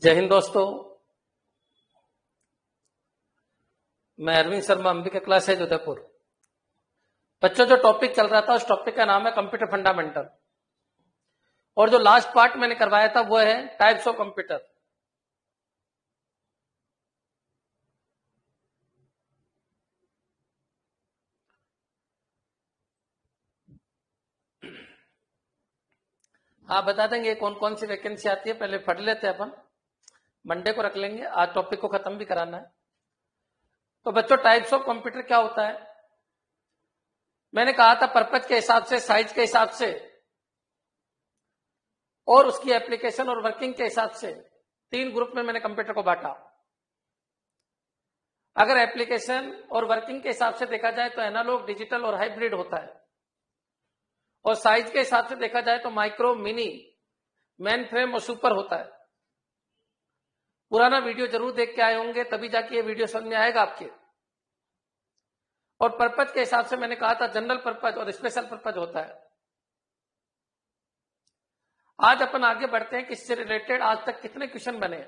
जय हिंद दोस्तों। मैं अरविंद शर्मा, अंबिका क्लास है उदयपुर। बच्चों, जो टॉपिक चल रहा था उस टॉपिक का नाम है कंप्यूटर फंडामेंटल, और जो लास्ट पार्ट मैंने करवाया था वो है टाइप्स ऑफ कंप्यूटर। हाँ, बता देंगे कौन कौन सी वैकेंसी आती है। पहले पढ़ लेते हैं अपन, मंडे को रख लेंगे, आज टॉपिक को खत्म भी कराना है। तो बच्चों, टाइप्स ऑफ कंप्यूटर क्या होता है? मैंने कहा था पर्पज के हिसाब से, साइज के हिसाब से और उसकी एप्लीकेशन और वर्किंग के हिसाब से तीन ग्रुप में मैंने कंप्यूटर को बांटा। अगर एप्लीकेशन और वर्किंग के हिसाब से देखा जाए तो एनालॉग, डिजिटल और हाइब्रिड होता है, और साइज के हिसाब से देखा जाए तो माइक्रो, मिनी, मेन फ्रेम और सुपर होता है। पुराना वीडियो जरूर देख के आए होंगे, तभी जाके ये वीडियो समझ में आएगा आपके। और पर्पज के हिसाब से मैंने कहा था जनरल पर्पज और स्पेशल पर्पज होता है। आज अपन आगे बढ़ते हैं कि इससे रिलेटेड आज तक कितने क्वेश्चन बने।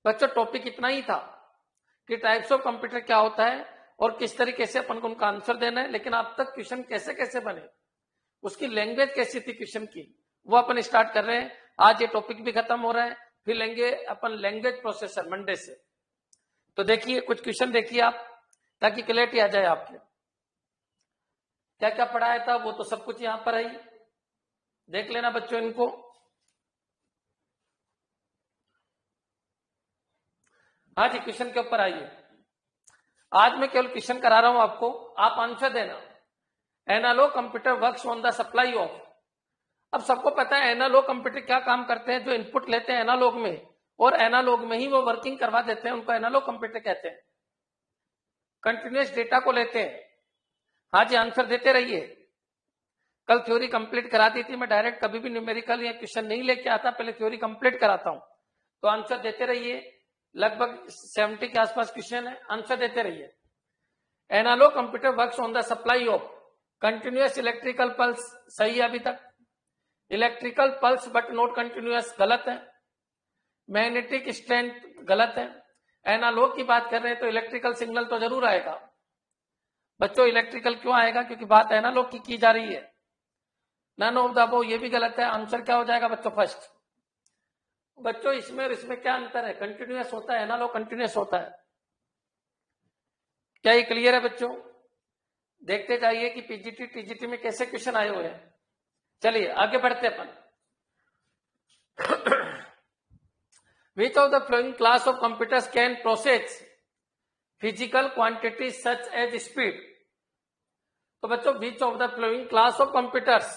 बच्चों, टॉपिक इतना ही था कि टाइप्स ऑफ कंप्यूटर क्या होता है और किस तरीके से अपन को उनका आंसर देना है, लेकिन अब तक क्वेश्चन कैसे कैसे बने, उसकी लैंग्वेज कैसी थी क्वेश्चन की, वो अपन स्टार्ट कर रहे हैं। आज ये टॉपिक भी खत्म हो रहा है, फिर लेंगे अपन लैंग्वेज प्रोसेसर मंडे से। तो देखिए, कुछ क्वेश्चन देखिए आप, ताकि क्लैरिटी आ जाए आपके। क्या क्या पढ़ाया था वो तो सब कुछ यहां पर है, देख लेना बच्चों इनको। आज क्वेश्चन के ऊपर आइए। आज मैं केवल क्वेश्चन करा रहा हूं आपको, आप आंसर देना। Analogue computer works on the supply of. अब सबको पता है एनालॉग कंप्यूटर क्या काम करते हैं। जो इनपुट लेते हैं एनालॉग में और एनालॉग में ही वो वर्किंग करवा देते हैं, उनको एनालॉग कंप्यूटर कहते हैं। कंटिन्यूअस डेटा को लेते हैं। हाँ जी, आंसर देते रहिए। कल थ्योरी कंप्लीट करा दी थी मैं, डायरेक्ट कभी भी न्यूमेरिकल या क्वेश्चन नहीं लेके आता, पहले थ्योरी कंप्लीट कराता हूं। तो आंसर देते रहिए, लगभग 70 के आसपास क्वेश्चन है, आंसर देते रहिए। Analogue computer works on the supply of continuous electrical pulse, सही है अभी तक। Electrical pulse but not continuous, गलत है। मैग्नेटिक स्ट्रेंथ, गलत है। एनालॉग की बात कर रहे हैं तो इलेक्ट्रिकल सिग्नल तो जरूर आएगा। बच्चों, इलेक्ट्रिकल क्यों आएगा? क्योंकि बात एनालॉग की जा रही है। नन ऑफ द अबव, ये भी गलत है। आंसर क्या हो जाएगा बच्चों? फर्स्ट। बच्चों, इसमें और इसमें क्या अंतर है? कंटिन्यूअस होता है, एनालॉग कंटिन्यूअस होता है। क्या ये क्लियर है बच्चों? देखते जाइए कि पीजीटी टीजीटी में कैसे क्वेश्चन आए हुए हैं। चलिए आगे बढ़ते अपन। Which of the following class of computers can process physical quantities such as speed? तो बच्चों, which of the following class of computers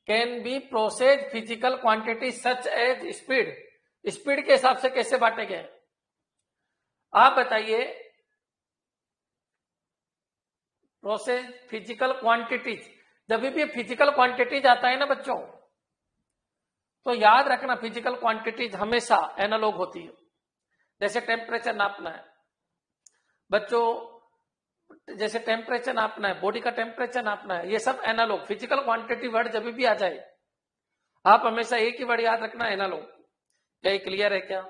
can be process physical quantities such as speed? Speed के हिसाब से कैसे बांटे गए आप बताइए। प्रोसेस फिजिकल क्वांटिटीज, जब भी फिजिकल क्वांटिटीज आता है ना बच्चों, तो याद रखना फिजिकल क्वांटिटीज हमेशा एनालॉग होती है। जैसे टेम्परेचर नापना है बच्चों, जैसे टेम्परेचर नापना है, बॉडी का टेम्परेचर नापना है, ये सब एनालॉग। फिजिकल क्वांटिटी वर्ड जब भी आ जाए, आप हमेशा एक ही वर्ड याद रखना, एनालॉग। क्या ये क्लियर है क्या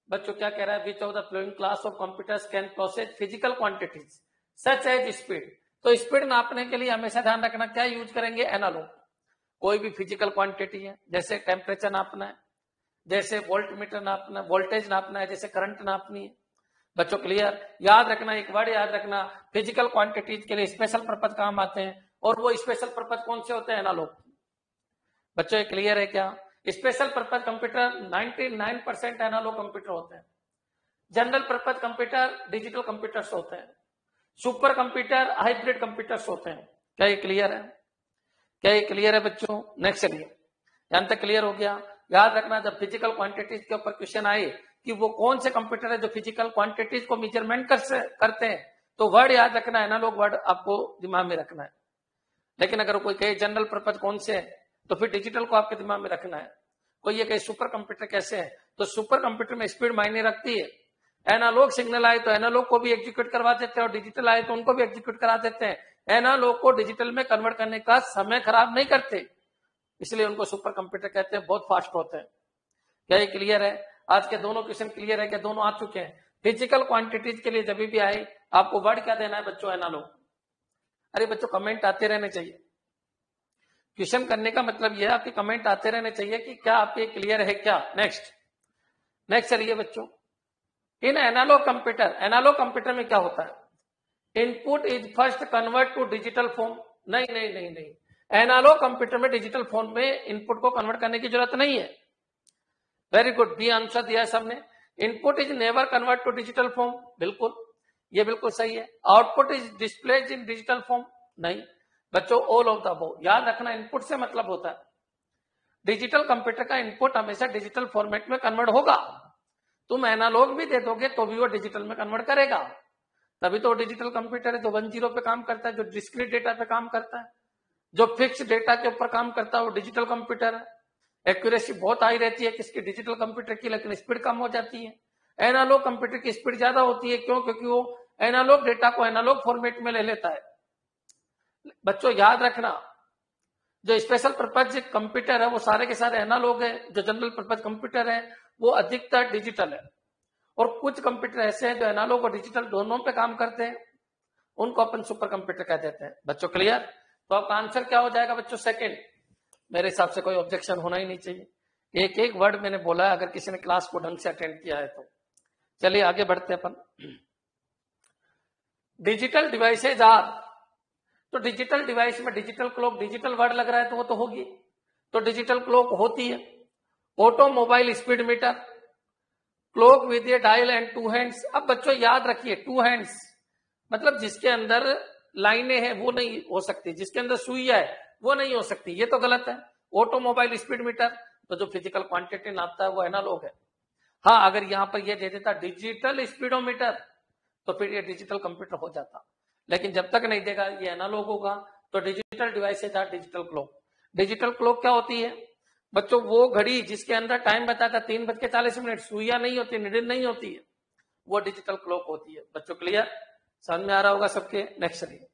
बच्चों? क्या कह रहा है? Which of the following class of computers can process physical quantities such as speed. तो स्पीड नापने के लिए हमेशा ध्यान रखना क्या यूज करेंगे? एनालॉग। कोई भी फिजिकल क्वांटिटी है, जैसे टेम्परेचर नापना है, जैसे वोल्ट मीटर नापना, वोल्टेज नापना है, जैसे करंट नापनी है। बच्चों क्लियर? याद रखना, एक वर्ड याद रखना, फिजिकल क्वांटिटीज के लिए स्पेशल पर्पज काम आते हैं, और वो स्पेशल पर्पज कौन से होते हैं? एनालॉग। बच्चों ये क्लियर है क्या? Special purpose computer 99% analogue computer होते हैं। General purpose computer digital computers होते हैं। सुपर कंप्यूटर हाइब्रिड कंप्यूटर्स होते हैं। क्या ये क्लियर है? क्या ये क्लियर है बच्चों? नेक्स्ट चलिए, यहां तक क्लियर हो गया। याद रखना, जब फिजिकल क्वांटिटीज के ऊपर क्वेश्चन आए कि वो कौन से कंप्यूटर है जो फिजिकल क्वांटिटीज को मेजरमेंट करते हैं, तो वर्ड याद रखना, एनालॉग वर्ड आपको दिमाग में रखना है। लेकिन अगर कोई कहे जनरल पर्पज कौन से है, तो फिर डिजिटल को आपके दिमाग में रखना है। कोई ये कहे सुपर कंप्यूटर कैसे है, तो सुपर कंप्यूटर में स्पीड मायने रखती है। एनालॉग सिग्नल आए तो एनालॉग को भी एग्जीक्यूट करवा देते हैं, और डिजिटल आए तो उनको भी एग्जीक्यूट करा देते हैं। एनालॉग को डिजिटल में कन्वर्ट करने का समय खराब नहीं करते, इसलिए उनको सुपर कंप्यूटर कहते हैं, बहुत फास्ट होते हैं। क्या ये क्लियर है? आज के दोनों क्वेश्चन क्लियर है? क्या दोनों आ चुके हैं? फिजिकल क्वांटिटीज के लिए जब भी आए आपको वर्ड क्या देना है बच्चों? एनालॉग। अरे बच्चों कमेंट आते रहने चाहिए। क्वेश्चन करने का मतलब यह है आपके कमेंट आते रहने चाहिए कि क्या आपके क्लियर है क्या। नेक्स्ट चलिए बच्चों, इन एनालॉग कंप्यूटर में क्या होता है? Input is first convert to digital form. नहीं, एनालॉग कंप्यूटर में डिजिटल फॉर्म में इनपुट को कन्वर्ट करने की जरूरत नहीं है। वेरी गुड, बी आंसर दिया है सबने। Input is never convert to digital form, बिल्कुल, ये बिल्कुल सही है। Output is displayed in digital form, नहीं बच्चों, ऑल ऑफ द अबव। याद रखना, इनपुट से मतलब होता है डिजिटल कंप्यूटर का इनपुट हमेशा डिजिटल फॉर्मेट में कन्वर्ट होगा। तुम एनालॉग भी दे दोगे तो भी वो डिजिटल में कन्वर्ट करेगा, तभी तो डिजिटल कंप्यूटर है। जो 10 पे काम करता है, जो डिस्क्रीट डेटा पे काम करता है, जो फिक्स डेटा के ऊपर काम करता है, वो डिजिटल कंप्यूटर है। एक्यूरेसी बहुत हाई रहती है किसकी? डिजिटल कंप्यूटर की, लेकिन स्पीड कम हो जाती है। एनालॉग कंप्यूटर की स्पीड ज्यादा होती है, क्यों? क्योंकि वो एनालॉग डेटा को एनालॉग फॉर्मेट में ले लेता है। बच्चों याद रखना, जो स्पेशल पर्पज कंप्यूटर है वो सारे के सारे एनालॉग है, जो जनरल पर्पज कंप्यूटर है वो अधिकतर डिजिटल है। और कुछ कंप्यूटर ऐसे हैं जो एनालॉग और डिजिटल दोनों पे काम करते हैं, उनको अपन सुपर कंप्यूटर कह देते हैं। बच्चों क्लियर? तो आपका आंसर क्या हो जाएगा बच्चों? सेकंड। मेरे हिसाब से कोई ऑब्जेक्शन होना ही नहीं चाहिए। एक एक वर्ड मैंने बोला है, अगर किसी ने क्लास को ढंग से अटेंड किया है तो। चलिए आगे बढ़ते हैं अपन। डिजिटल डिवाइसेज आर, तो डिजिटल डिवाइस में डिजिटल क्लॉक, डिजिटल वर्ड लग रहा है तो वो तो होगी, तो डिजिटल क्लॉक होती है। Automobile speed metre, clock with A dial and 2 hands. अब बच्चों याद रखिए 2 हैंड्स मतलब जिसके अंदर लाइनें हैं वो नहीं हो सकती, जिसके अंदर सुइया है वो नहीं हो सकती, ये तो गलत है। ऑटोमोबाइल स्पीड मीटर, तो जो फिजिकल क्वांटिटी नापता है वो एनालॉग है। हाँ, अगर यहां पर ये दे देता डिजिटल स्पीडोमीटर तो फिर ये डिजिटल कंप्यूटर हो जाता, लेकिन जब तक नहीं देगा ये एनालॉग होगा। तो digital devices are digital clock. Digital clock क्या होती है बच्चों? वो घड़ी जिसके अंदर टाइम बताता 3:40, सुइया नहीं होती, निडिल नहीं होती है, वो डिजिटल क्लॉक होती है। बच्चों क्लियर? समझ में आ रहा होगा सबके? नेक्स्ट चलिए।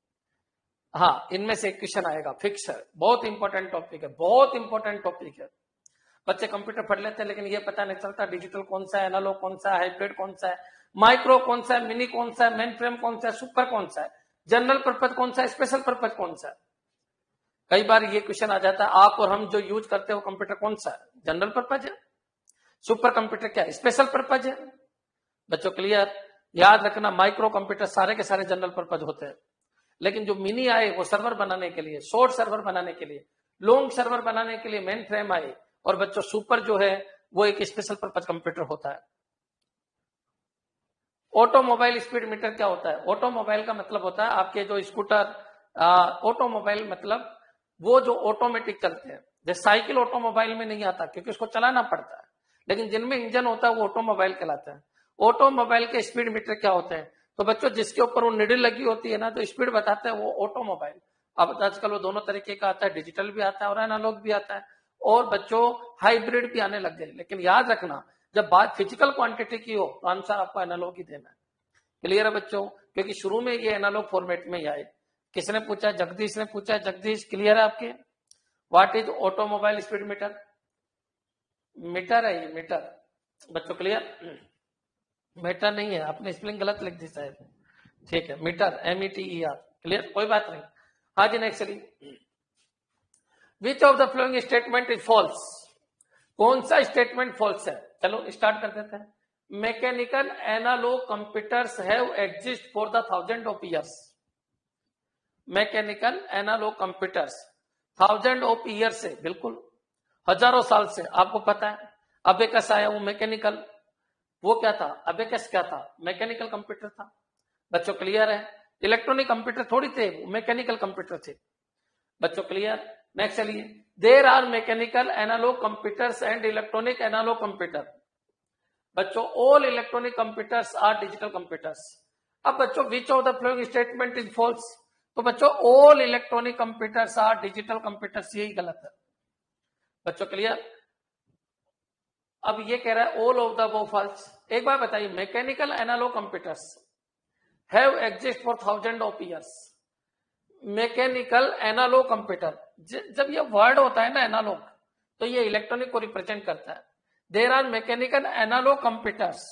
हाँ, इनमें से एक क्वेश्चन आएगा, फिक्स है, बहुत इंपॉर्टेंट टॉपिक है, बहुत इंपॉर्टेंट टॉपिक है। बच्चे कंप्यूटर पढ़ लेते हैं लेकिन ये पता नहीं चलता डिजिटल कौन सा है, एनालॉग कौन सा है, हाइब्रिड कौन सा है, माइक्रो कौन सा है, मिनी कौन सा है, मेन फ्रेम कौन सा है, सुपर कौन सा है, जनरल पर्पज कौन सा है, स्पेशल पर्पज कौन सा है। कई बार ये क्वेश्चन आ जाता है, आप और हम जो यूज करते हैं वो कंप्यूटर कौन सा है? जनरल पर्पज है। सुपर कंप्यूटर क्या है? स्पेशल पर्पज है। बच्चों क्लियर? याद रखना, माइक्रो कंप्यूटर सारे के सारे जनरल पर्पज होते हैं, लेकिन जो मिनी आए वो सर्वर बनाने के लिए, शॉर्ट सर्वर बनाने के लिए, लॉन्ग सर्वर बनाने के लिए मेन फ्रेम आए, और बच्चों सुपर जो है वो एक स्पेशल पर्पज कंप्यूटर होता है। ऑटोमोबाइल स्पीड मीटर क्या होता है? ऑटोमोबाइल का मतलब होता है आपके जो स्कूटर, ऑटोमोबाइल मतलब वो जो ऑटोमेटिक चलते हैं। जैसे साइकिल ऑटोमोबाइल में नहीं आता क्योंकि उसको चलाना पड़ता है, लेकिन जिनमें इंजन होता है वो ऑटोमोबाइल कहलाता है। ऑटोमोबाइल के स्पीड मीटर क्या होते हैं? तो बच्चों जिसके ऊपर वो निडल लगी होती है ना, तो स्पीड बताता है वो ऑटोमोबाइल। अब आजकल वो दोनों तरीके का आता है, डिजिटल भी आता है और एनालॉग भी आता है, और बच्चों हाइब्रिड भी आने लग गए। लेकिन याद रखना, जब बात फिजिकल क्वांटिटी की हो तो आंसर आपको एनालॉग ही देना है। क्लियर है बच्चों? क्योंकि शुरू में ये एनालॉग फॉर्मेट में ही आए। किसने पूछा? जगदीश ने पूछा। जगदीश क्लियर है आपके? What is automobile speed meter? Meter है ये, मीटर। बच्चों क्लियर? मीटर नहीं है, आपने स्पेलिंग गलत लिख दी शायद। ठीक है, मीटर, METER। क्लियर? कोई बात नहीं। हाँ जी, नेक्स्ट चलिए। Which of the following statement is false? कौन सा स्टेटमेंट फॉल्स है? चलो स्टार्ट कर देते हैं। Mechanical analogue computers have exist for the 1000 of years। Mechanical analogue computers 1000 of years से, बिल्कुल हजारों साल से। आपको पता है अबेकस आया, वो मैकेनिकल, वो क्या था? अबेकस क्या था? मैकेनिकल कंप्यूटर था। बच्चों क्लियर है? इलेक्ट्रॉनिक कंप्यूटर थोड़ी थे, मैकेनिकल कंप्यूटर थे। बच्चों क्लियर? नेक्स्ट चलिए। There are mechanical analogue computers and electronic analogue computer. बच्चों all electronic computers are digital computers. अब बच्चों which of the following statement is false? तो बच्चों all electronic computers are digital computers, यही गलत है। बच्चों क्लियर? अब ये कह रहा है all of the above false. एक बार बताइए, mechanical analogue computers have exist for 1000 of years। Mechanical analogue computer, जब ये वर्ड होता है ना एनालॉग, तो ये इलेक्ट्रॉनिक को रिप्रेजेंट करता है। There are mechanical analogue computers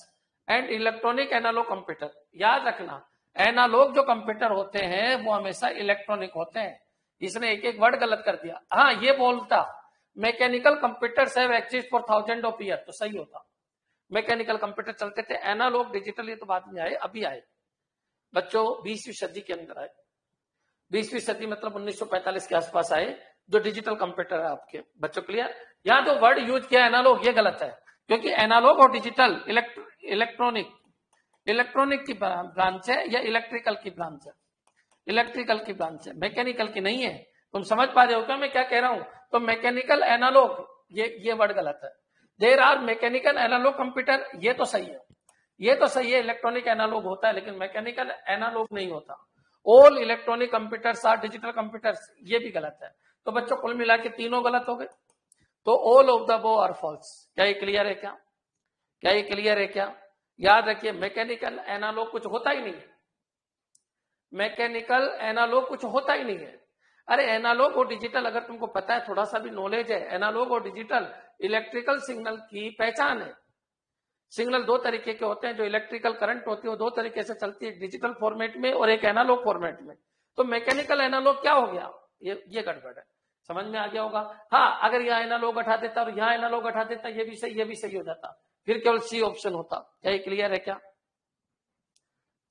and electronic analogue computer. याद रखना, एनालॉग जो कंप्यूटर होते हैं वो हमेशा इलेक्ट्रॉनिक होते हैं। इसने एक एक वर्ड गलत कर दिया। हाँ, ये बोलता mechanical computers have exist for thousand of year, तो सही होता। मैकेनिकल कंप्यूटर चलते थे, एनालॉग डिजिटल ये तो बाद में आए, अभी आए बच्चों, 20वीं सदी के अंदर आए। 20वीं सदी मतलब 1945 के आसपास आए जो डिजिटल कंप्यूटर है आपके। बच्चों क्लियर? यहां जो वर्ड यूज किया एनालॉग, ये गलत है, क्योंकि एनालॉग और डिजिटल इलेक्ट्रॉनिक की ब्रांच है या इलेक्ट्रिकल की ब्रांच है, इलेक्ट्रिकल की ब्रांच है, मैकेनिकल की नहीं है। तुम समझ पा रहे हो क्या मैं क्या कह रहा हूं? तो मैकेनिकल एनालॉग ये वर्ड गलत है। There are mechanical analogue computer, ये तो सही है, ये तो सही है, इलेक्ट्रॉनिक एनालॉग होता है, लेकिन मैकेनिकल एनालॉग नहीं होता। All electronic computers are digital computers, ये भी गलत है। तो बच्चों कुल मिला के तीनों गलत हो गए। तो all of the above are false. क्या ये क्लियर है? क्या ये क्लियर है? क्या याद रखिए, मैकेनिकल एनालॉग कुछ होता ही नहीं है, मैकेनिकल एनालॉग कुछ होता ही नहीं है। अरे एनालॉग और डिजिटल अगर तुमको पता है, थोड़ा सा भी नॉलेज है, एनालॉग और डिजिटल इलेक्ट्रिकल सिग्नल की पहचान है। सिग्नल दो तरीके के होते हैं, जो इलेक्ट्रिकल करंट होती है वो दो तरीके से चलती है, डिजिटल फॉर्मेट में और एक एनालॉग फॉर्मेट में। तो मैकेनिकल एनालॉग क्या हो गया? ये गड़बड़ है। समझ में आ गया होगा? हाँ, अगर यहाँ एनालॉग हटा देता और यहाँ एनालॉग हटा देता, ये भी सही, ये भी सही हो जाता, फिर केवल सी ऑप्शन होता। क्या ये क्लियर है? क्या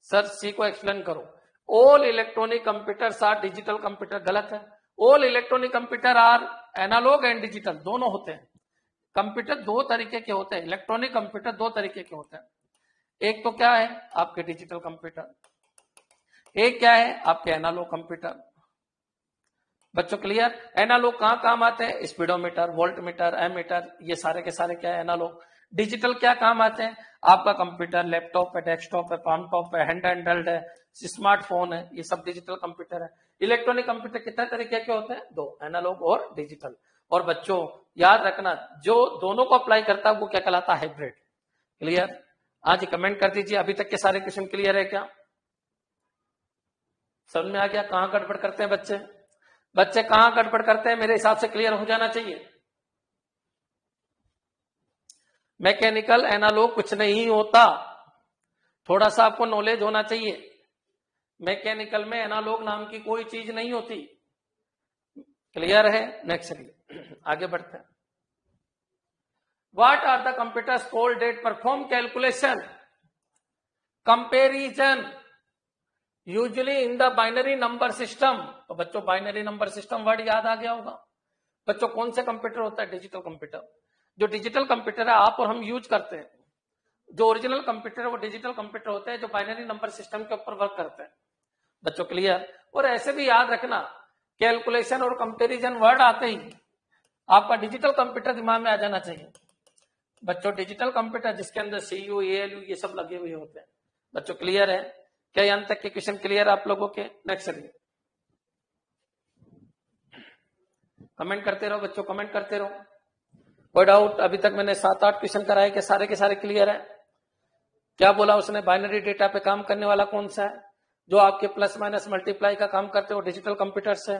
सर सी को एक्सप्लेन करो। All electronic computers are digital computer, गलत है। All electronic computer are analogue and digital, दोनों होते हैं। कंप्यूटर दो तरीके के होते हैं, इलेक्ट्रॉनिक कंप्यूटर दो तरीके के होते हैं। एक तो क्या है आपके डिजिटल कंप्यूटर, एक क्या है आपके एनालॉग कंप्यूटर। बच्चों क्लियर? एनालॉग कहां काम आते हैं? स्पीडोमीटर, वोल्टमीटर, एमीटर, ये सारे के सारे क्या है एनालॉग। डिजिटल क्या काम आते हैं? आपका कंप्यूटर, लैपटॉप है, डेस्कटॉप है, पाम टॉप है, हैंड हेल्ड है, स्मार्टफोन है, ये सब डिजिटल कंप्यूटर है। इलेक्ट्रॉनिक कंप्यूटर कितने तरीके के होते हैं? दो, एनालॉग और डिजिटल। और बच्चों याद रखना, जो दोनों को अप्लाई करता है वो क्या कहलाता है? हाइब्रिड। क्लियर? आज कमेंट कर दीजिए, अभी तक के सारे क्वेश्चन क्लियर है क्या? समझ में आ गया कहां गड़बड़ करते हैं बच्चे? बच्चे कहां गड़बड़ करते हैं मेरे हिसाब से क्लियर हो जाना चाहिए। मैकेनिकल एनालॉग कुछ नहीं होता, थोड़ा सा आपको नॉलेज होना चाहिए। मैकेनिकल में एनालॉग नाम की कोई चीज नहीं होती। क्लियर है? नेक्स्ट आगे बढ़ते हैं। What are the computers called that perform calculation comparison usually in the binary number system. तो बच्चों बाइनरी नंबर सिस्टम वर्ड याद आ गया होगा। बच्चों कौन सा कंप्यूटर होता है? Digital computer. जो डिजिटल कंप्यूटर है आप और हम यूज करते हैं, जो ओरिजिनल कंप्यूटर है वो डिजिटल कंप्यूटर होते हैं जो बाइनरी नंबर सिस्टम के ऊपर वर्क करते हैं। बच्चों क्लियर? और ऐसे भी याद रखना, कैलकुलेशन और कंपेरिजन वर्ड आते ही आपका डिजिटल कंप्यूटर दिमाग में आ जाना चाहिए। बच्चों डिजिटल कंप्यूटर जिसके अंदर सीयू, एएलयू ये सब लगे हुए होते हैं। बच्चों क्लियर है? क्या यहां तक के क्वेश्चन क्लियर आप लोगों के? नेक्स्ट कमेंट करते रहो बच्चों, कमेंट करते रहो। कोई डाउट? अभी तक मैंने 7-8 क्वेश्चन कराए कि सारे के सारे क्लियर है? क्या बोला उसने? बाइनरी डेटा पे काम करने वाला कौन सा है? जो आपके प्लस माइनस मल्टीप्लाई का काम करते हो डिजिटल कंप्यूटर से।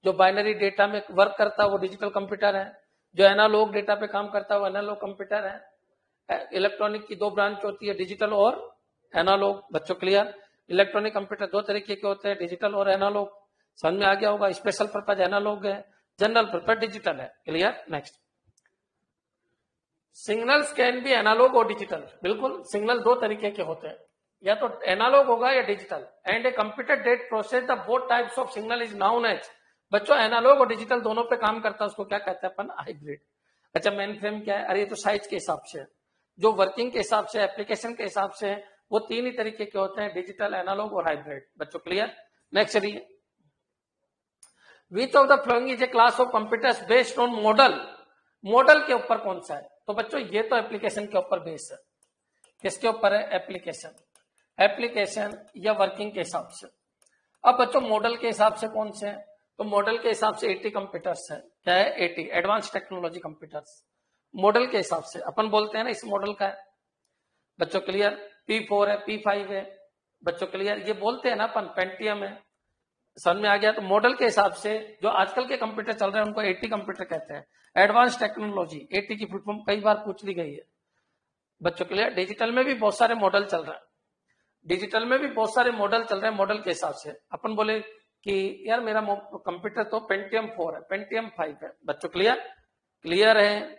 जो बाइनरी डेटा में वर्क करता है वो डिजिटल कंप्यूटर है। जो एनालॉग डेटा पे काम करता है वो एनालॉग कंप्यूटर है। इलेक्ट्रॉनिक की दो ब्रांच होती है, डिजिटल और एनालॉग। बच्चों क्लियर? इलेक्ट्रॉनिक कंप्यूटर दो तरीके के होते हैं, डिजिटल और एनालॉग। समझ में आ गया होगा? स्पेशल पर्पज एनालॉग है, जनरल पर्पज डिजिटल है। Clear? Next, signals can be analogue और डिजिटल। बिल्कुल, सिग्नल दो तरीके के होते हैं, या तो एनालॉग होगा या digital. And a computer that process the both types of signal is known as. बच्चों एनालॉग और डिजिटल दोनों पे काम करता है, उसको क्या कहते हैं अपन? हाइब्रिड। अच्छा, मेन फ्रेम क्या है? अरे ये तो साइज के हिसाब से, जो वर्किंग के हिसाब से, एप्लीकेशन के हिसाब से है, वो तीन ही तरीके के होते हैं, डिजिटल, एनालॉग और हाइब्रिड। बच्चों क्लियर? नेक्स्ट चलिए, which of the following is a class of computers based on model. Model के ऊपर कौन सा है? तो बच्चों ये तो एप्लीकेशन के ऊपर बेस है। किसके ऊपर है? एप्लीकेशन, एप्लीकेशन या वर्किंग के हिसाब से। अब बच्चों मॉडल के हिसाब से कौन से हैं? तो मॉडल के हिसाब से 80 कंप्यूटर्स है। क्या है? 80 एडवांस टेक्नोलॉजी कंप्यूटर्स। मॉडल के हिसाब से अपन बोलते हैं ना इस मॉडल का है। बच्चों क्लियर? P4 है, P5 है। बच्चों क्लियर? ये बोलते हैं ना अपन पेंटियम है, समझ में आ गया। तो मॉडल के हिसाब से जो आजकल के कंप्यूटर चल रहे हैं उनको एटी कंप्यूटर कहते हैं, एडवांस टेक्नोलॉजी। एटी की फुल फॉर्म कई बार पूछ ली गई है बच्चों के लिए। डिजिटल में भी बहुत सारे मॉडल चल रहे हैं, डिजिटल में भी बहुत सारे मॉडल चल रहे हैं। मॉडल के हिसाब से अपन बोले कि यार मेरा कंप्यूटर तो पेंटियम 4 है, पेंटियम 5 है, बच्चों क्लियर है।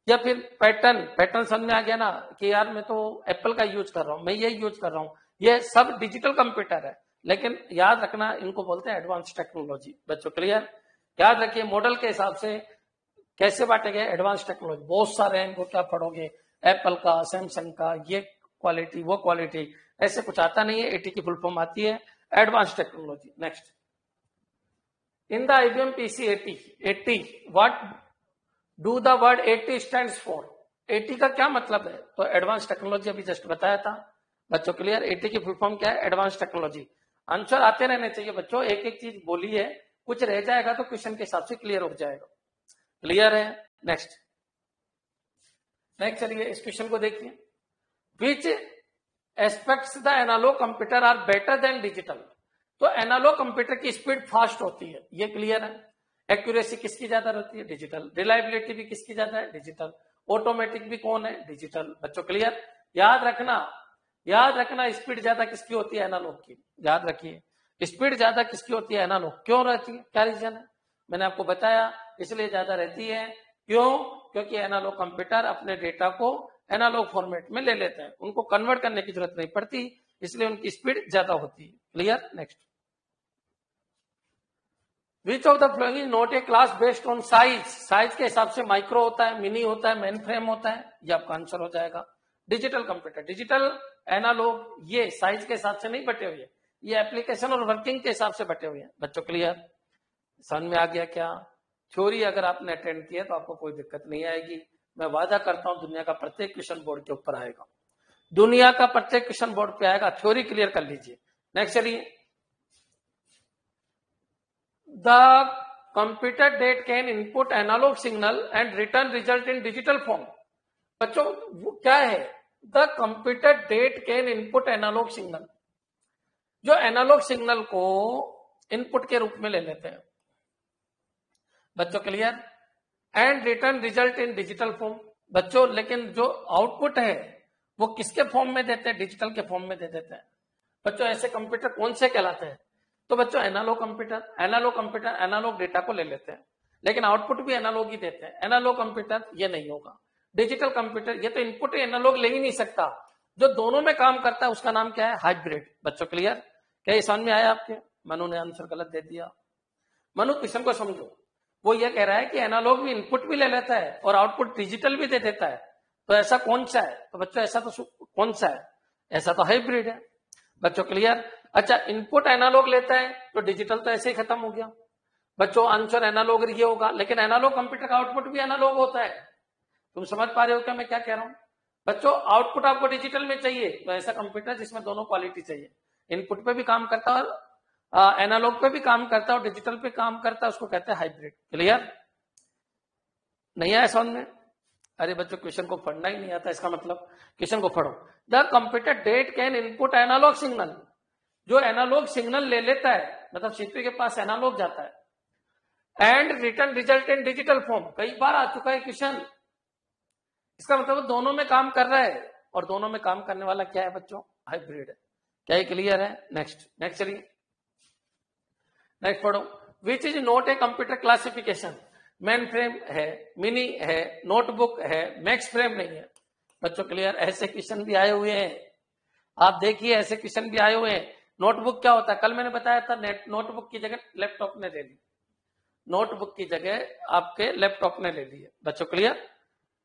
या फिर पैटर्न समझ में आ गया ना कि यार मैं तो एप्पल का यूज कर रहा हूं, मैं ये यूज कर रहा हूं, ये सब डिजिटल कंप्यूटर है। लेकिन याद रखना इनको बोलते हैं एडवांस टेक्नोलॉजी। बच्चों क्लियर, याद रखिए मॉडल के हिसाब से कैसे बांटे गए एडवांस टेक्नोलॉजी। बहुत सारे हैं, इनको क्या पढ़ोगे, एप्पल का, सैमसंग का, ये क्वालिटी वो क्वालिटी, ऐसे कुछ आता नहीं है। एटी की फुल फॉर्म आती है advance technology. Next, in the IBM PC 80 what do the word 80 stands for. 80 का क्या मतलब है, तो एडवांस टेक्नोलॉजी अभी जस्ट बताया था बच्चों क्लियर। 80 की फुल फॉर्म क्या है, एडवांस टेक्नोलॉजी। आंसर आते रहने चाहिए बच्चों, एक एक चीज बोली है, कुछ रह जाएगा तो क्वेश्चन के हिसाब से क्लियर हो जाएगा। क्लियर है। नेक्स्ट चलिए इस क्वेश्चन को देखिए, which aspects the analog computer are better than digital. तो एनालॉग कंप्यूटर की स्पीड फास्ट होती है, ये क्लियर है। एक्यूरेसी किसकी ज्यादा रहती है, डिजिटल। रिलायबिलिटी भी किसकी ज्यादा है, डिजिटल। ऑटोमेटिक भी कौन है, डिजिटल। बच्चों क्लियर, याद रखना स्पीड ज्यादा किसकी होती है, एनालॉग की। याद रखिए स्पीड ज्यादा किसकी होती है, एनालॉग। क्यों रहती है, क्या रीजन है, मैंने आपको बताया, इसलिए ज्यादा रहती है। क्यों, क्योंकि एनालॉग कंप्यूटर अपने डेटा को एनालॉग फॉर्मेट में ले लेते हैं, उनको कन्वर्ट करने की जरूरत नहीं पड़ती, इसलिए उनकी स्पीड ज्यादा होती है। Clear. Next, which of the following is not a class based on size. Size के हिसाब से माइक्रो होता है, मिनी होता है, मेन फ्रेम होता है, ये आपका आंसर हो जाएगा। डिजिटल कंप्यूटर, डिजिटल एनालॉग ये साइज के हिसाब से नहीं बटे हुए, ये एप्लीकेशन और वर्किंग के हिसाब से बटे हुए हैं। बच्चों क्लियर, समझ में आ गया क्या। थ्योरी अगर आपने अटेंड किया तो आपको कोई दिक्कत नहीं आएगी। मैं वादा करता हूं दुनिया का प्रत्येक क्वेश्चन बोर्ड के ऊपर आएगा, दुनिया का प्रत्येक क्वेश्चन बोर्ड पे आएगा। थ्योरी क्लियर कर लीजिए। नेक्स्ट चलिए, the computer that can input analogue signal and return result in digital form. बच्चों वो क्या है, the computer that can input analogue signal, जो एनालॉग सिग्नल को इनपुट के रूप में ले लेते हैं। बच्चों clear, and return result in digital form. बच्चों लेकिन जो आउटपुट है वो किसके फॉर्म में देते हैं, डिजिटल के फॉर्म में दे देते हैं। बच्चों ऐसे कंप्यूटर कौन से कहलाते हैं, तो बच्चों एनालॉग कंप्यूटर एनालॉग डेटा को ले लेते हैं, लेकिन आउटपुट भी एनालॉग ही देते हैं। एनालॉग कंप्यूटर ये नहीं होगा। डिजिटल कंप्यूटर ये तो इनपुट एनालॉग ले ही नहीं सकता, जो दोनों में काम करता है उसका नाम क्या है, हाइब्रिड। बच्चों क्लियर, क्या ये समझ में आया आपके। मनु ने आंसर गलत दे दिया। मनु क्वेश्चन को समझो, वो ये कह रहा है कि एनालॉग भी इनपुट भी ले लेता है और आउटपुट डिजिटल भी दे देता है, तो ऐसा कौन सा है, तो बच्चों ऐसा तो कौन सा है, ऐसा तो हाइब्रिड है। बच्चों क्लियर, अच्छा इनपुट एनालॉग लेता है तो डिजिटल तो ऐसे ही खत्म हो गया। बच्चों आंसर एनालॉग ये होगा, लेकिन एनालॉग कंप्यूटर का आउटपुट भी एनालॉग होता है। तुम समझ पा रहे हो क्या मैं क्या कह रहा हूं। बच्चों आउटपुट आपको डिजिटल में चाहिए, तो ऐसा कंप्यूटर जिसमें दोनों क्वालिटी चाहिए, इनपुट पे भी काम करता है और एनालॉग पे भी काम करता है और डिजिटल पे काम करता है, उसको कहते हैं हाइब्रिड। क्लियर, नहीं आया समझ में। अरे बच्चों क्वेश्चन को पढ़ना ही नहीं आता, इसका मतलब क्वेश्चन को पढ़ो। The computer that can input analogue signal, जो एनालॉग सिग्नल ले लेता है, मतलब सीपीयू के पास एनालॉग जाता है, and return result in digital form. कई बार आ चुका है क्वेश्चन, इसका मतलब दोनों में काम कर रहा है, और दोनों में काम करने वाला क्या है बच्चों, हाइब्रिड है। क्या ये क्लियर है। नेक्स्ट चलिए, नेक्स्ट पढ़ो, which is not a computer classification. Main frame है, मिनी है, नोटबुक है, मैक्स फ्रेम नहीं है। बच्चों क्लियर, ऐसे क्वेश्चन भी आए हुए हैं, आप देखिए ऐसे क्वेश्चन भी आए हुए हैं। नोटबुक क्या होता है, कल मैंने बताया था, नोटबुक की जगह लैपटॉप ने ले ली, नोटबुक की जगह आपके लैपटॉप ने ले ली है। बच्चों क्लियर,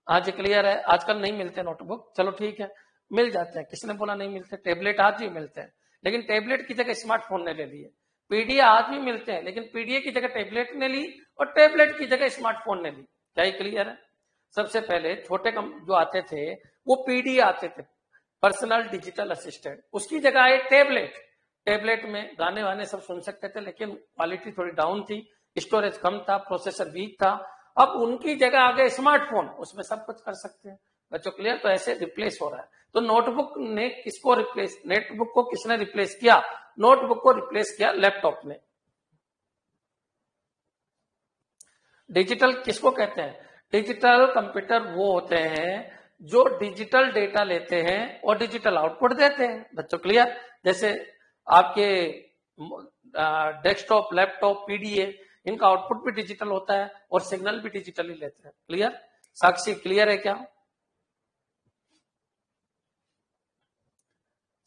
आज क्लियर है। आजकल नहीं मिलते नोटबुक, चलो ठीक है मिल जाते हैं, किसने बोला नहीं मिलते, टेबलेट आज भी मिलते हैं, लेकिन टेबलेट की जगह स्मार्टफोन ने ले ली है। पीडीए आज भी मिलते हैं, लेकिन पीडीए की जगह टेबलेट ने ली और टेबलेट की जगह स्मार्टफोन ने ली। क्या ये क्लियर है। सबसे पहले छोटे जो आते थे वो पीडीए आते थे, पर्सनल डिजिटल असिस्टेंट, उसकी जगह आए टेबलेट। टेबलेट में गाने वाने सब सुन सकते थे, लेकिन क्वालिटी थोड़ी डाउन थी, स्टोरेज कम था, प्रोसेसर वीक था। अब उनकी जगह आ गए स्मार्टफोन, उसमें सब कुछ कर सकते हैं। बच्चों क्लियर, तो ऐसे रिप्लेस हो रहा है। तो नोटबुक ने किसको रिप्लेस, नोटबुक को किसने रिप्लेस किया, नोटबुक को रिप्लेस किया लैपटॉप ने। डिजिटल किसको कहते हैं? डिजिटल कंप्यूटर वो होते हैं जो डिजिटल डेटा लेते हैं और डिजिटल आउटपुट देते हैं। बच्चों क्लियर? जैसे आपके डेस्कटॉप, लैपटॉप, पीडीए, इनका आउटपुट भी डिजिटल होता है और सिग्नल भी डिजिटल ही लेते हैं। क्लियर? साक्षी क्लियर है क्या?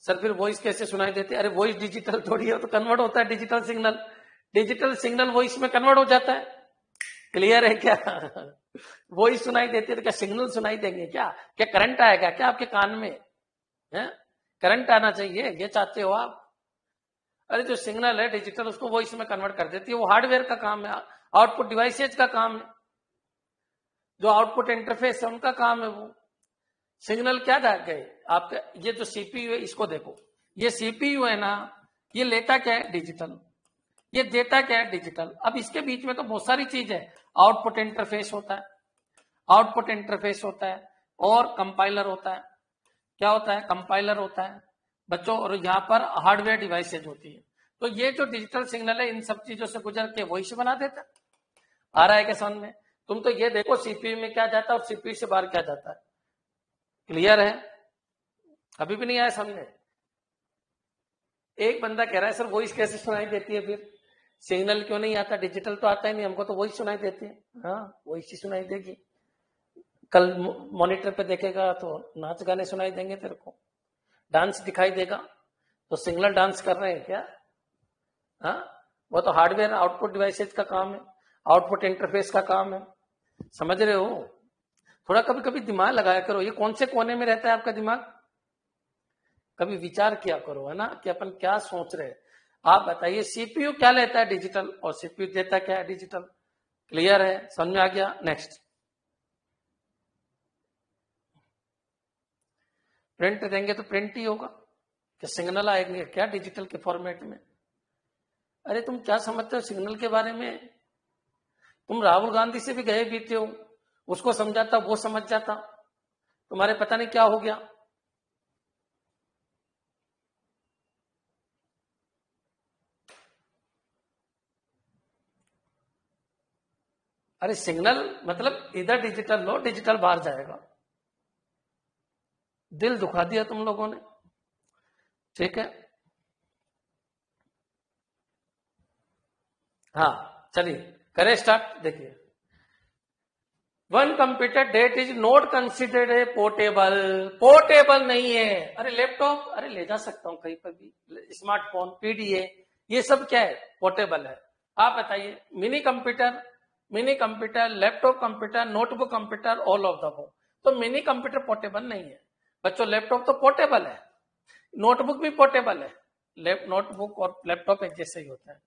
सर फिर वॉइस कैसे सुनाई देती है? अरे वॉइस डिजिटल थोड़ी है, तो कन्वर्ट होता है digital signal. Digital signal voice में कन्वर्ट हो जाता है। क्लियर है क्या? वॉइस सुनाई देती है तो क्या सिग्नल सुनाई देंगे क्या? क्या करंट आएगा क्या आपके कान में? है करंट आना चाहिए, ये चाहते हो आप? अरे जो सिग्नल है डिजिटल, उसको वॉइस में कन्वर्ट कर देती है। वो हार्डवेयर का काम है, आउटपुट डिवाइसेज का काम है, जो आउटपुट इंटरफेस है उनका काम है वो। सिग्नल क्या जा गए आपका? ये जो सीपीयू है इसको देखो, ये सीपीयू है ना, ये लेता क्या है? डिजिटल। ये देता क्या है? डिजिटल। अब इसके बीच में तो बहुत सारी चीज है। आउटपुट इंटरफेस होता है, आउटपुट इंटरफेस होता है, और कंपाइलर होता है। क्या होता है? कंपाइलर होता है बच्चों। और यहाँ पर हार्डवेयर डिवाइसेज होती है। तो ये जो डिजिटल सिग्नल है इन सब चीजों से गुजर के वॉइस बना देता है। आ रहा है क्या समझ में? तुम तो ये देखो सीपीयू में क्या जाता है और सीपीयू से बाहर क्या जाता है। क्लियर है? अभी भी नहीं आया समझे? एक बंदा कह रहा है सर वॉइस कैसे सुनाई देती है? फिर सिग्नल क्यों नहीं आता? डिजिटल तो आता ही नहीं, हमको तो वॉइस सुनाई देती है। हाँ वॉइस ही सुनाई देगी। कल मॉनिटर पे देखेगा तो नाच गाने सुनाई देंगे तेरे को, डांस दिखाई देगा। तो सिग्नल डांस कर रहे हैं क्या? हाँ वो तो हार्डवेयर आउटपुट डिवाइसेज का काम है, आउटपुट इंटरफेस का काम है। समझ रहे हो? थोड़ा कभी कभी दिमाग लगाया करो। ये कौन से कोने में रहता है आपका दिमाग? कभी विचार किया करो, है ना, कि अपन क्या सोच रहे हैं। आप बताइए सीपीयू क्या लेता है? डिजिटल। और सीपीयू देता क्या है? डिजिटल। क्लियर है? समझ में आ गया? नेक्स्ट। प्रिंट देंगे तो प्रिंट ही होगा, क्या सिग्नल आएंगे क्या डिजिटल के फॉर्मेट में? अरे तुम क्या समझते हो सिग्नल के बारे में? तुम राहुल गांधी से भी गए बीते हो, उसको समझाता वो समझ जाता, तुम्हारे पता नहीं क्या हो गया। अरे सिग्नल मतलब इधर डिजिटल लो, डिजिटल बाहर जाएगा। दिल दुखा दिया तुम लोगों ने। ठीक है, हाँ चलिए करें स्टार्ट। देखिए, one computer that is not considered a portable. Portable नहीं है। अरे लैपटॉप, अरे ले जा सकता हूं कहीं पर भी, स्मार्टफोन, पीडीए, ये सब क्या है? पोर्टेबल है। आप बताइए, mini computer, mini computer, laptop computer, notebook computer, all of the above. तो मिनी कंप्यूटर पोर्टेबल नहीं है बच्चों। लैपटॉप तो पोर्टेबल है, नोटबुक भी पोर्टेबल है। नोटबुक और लैपटॉप एक जैसे ही होता है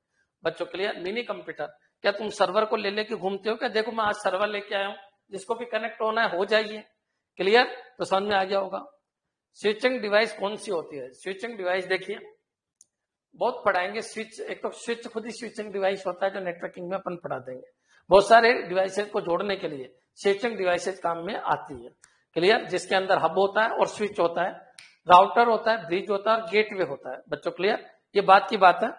बच्चों। क्लियर? मिनी कंप्यूटर, क्या तुम सर्वर को ले लेके घूमते हो क्या? देखो मैं आज सर्वर लेके आया हूं, जिसको भी कनेक्ट होना है हो जाइए। क्लियर? तो समझ में आ गया होगा। स्विचिंग डिवाइस कौन सी होती है? स्विचिंग डिवाइस देखिए, बहुत पढ़ाएंगे। स्विच, एक तो स्विच खुद ही स्विचिंग डिवाइस होता है जो नेटवर्किंग में अपन पढ़ा देंगे। बहुत सारे डिवाइसेज को जोड़ने के लिए स्विचिंग डिवाइसेज काम में आती है। क्लियर? जिसके अंदर हब होता है और स्विच होता है, राउटर होता है, ब्रिज होता है और गेटवे होता है बच्चों। क्लियर? ये बात की बात है।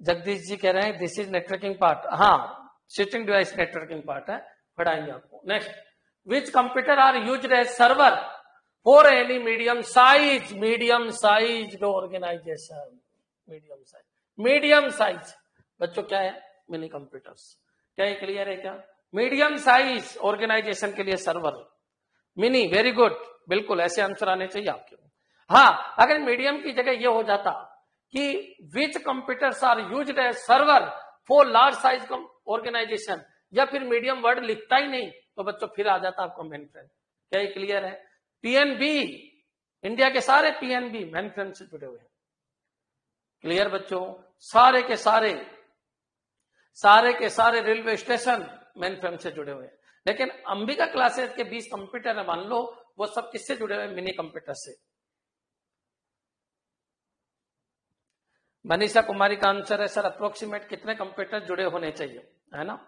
जगदीश जी कह रहे हैं दिस इज नेटवर्किंग पार्ट। हाँ, स्विचिंग डिवाइस नेटवर्किंग पार्ट है, पढ़ाएंगे आपको। Next, which computer are used as server for any medium size? Medium size organisation, medium size, medium size बच्चों क्या है? Mini computers. क्या ये क्लियर है क्या? मीडियम साइज ऑर्गेनाइजेशन के लिए सर्वर, मिनी। वेरी गुड, बिल्कुल ऐसे आंसर आने चाहिए आपके। हाँ, अगर मीडियम की जगह ये हो जाता कि which computers are used as server for large size organisation, या फिर मीडियम वर्ड लिखता ही नहीं तो बच्चों फिर आ जाता आपको मेन फ्रेम। क्या ये क्लियर है? पीएनबी, इंडिया के सारे पीएनबी मेन फ्रेम से जुड़े हुए हैं। क्लियर बच्चों? सारे के सारे रेलवे स्टेशन मेन फ्रेम से जुड़े हुए हैं। लेकिन अंबिका क्लासेस के 20 कंप्यूटर है, मान लो वो सब किससे जुड़े हुए? मिनी कंप्यूटर से। मनीषा कुमारी का आंसर है सर अप्रोक्सीमेट कितने कंप्यूटर जुड़े होने चाहिए, है ना।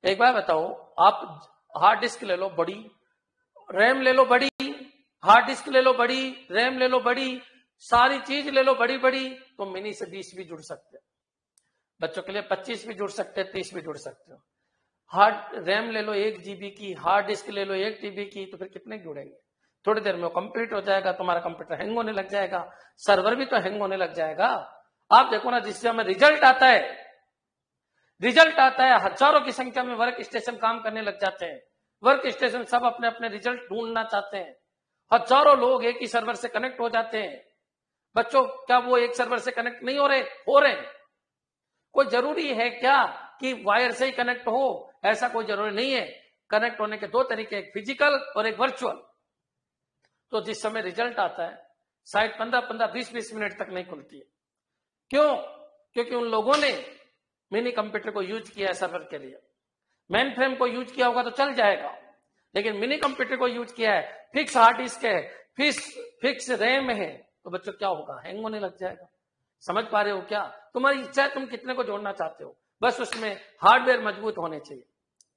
एक बार बताओ, आप हार्ड डिस्क ले लो बड़ी, रैम ले लो बड़ी, हार्ड डिस्क ले लो बड़ी, रैम ले लो बड़ी, सारी चीज ले लो बड़ी बड़ी, तो मिनी से 20 भी जुड़ सकते हैं बच्चों। के लिए 25 भी जुड़ सकते हैं, 30 भी जुड़ सकते हो। हार्ड रैम ले लो 1 GB की, हार्ड डिस्क ले लो 1 TB की, तो फिर कितने जुड़ेंगे? थोड़ी देर में वो कंप्लीट हो जाएगा, तुम्हारा कंप्यूटर हैंग होने लग जाएगा, सर्वर भी तो हैंग होने लग जाएगा। आप देखो ना, जिससे हमें रिजल्ट आता है, हजारों की संख्या में वर्क स्टेशन काम करने लग जाते हैं। वर्क स्टेशन सब अपने अपने रिजल्ट ढूंढना चाहते हैं। हजारों लोग एक ही सर्वर से कनेक्ट हो जाते हैं। बच्चों, क्या वो एक सर्वर से कनेक्ट नहीं हो रहे? कोई जरूरी है क्या कि वायर से ही कनेक्ट हो? ऐसा कोई जरूरी नहीं है। कनेक्ट होने के 2 तरीके, एक फिजिकल और एक वर्चुअल। तो जिस समय रिजल्ट आता है, साइट 15-15, 20-20 मिनट तक नहीं खुलती है। क्यों? क्योंकि उन लोगों ने मिनी कंप्यूटर को यूज किया है सर्वर के लिए। मेन फ्रेम को यूज किया होगा तो चल जाएगा, लेकिन मिनी कंप्यूटर को यूज किया है, फिक्स हार्ड डिस्क है, फिक्स रैम है, तो बच्चों क्या होगा? हैंग होने लग जाएगा। समझ पा रहे हो क्या? तुम्हारी इच्छा है, तुम कितने को जोड़ना चाहते हो, बस उसमें हार्डवेयर मजबूत होने चाहिए।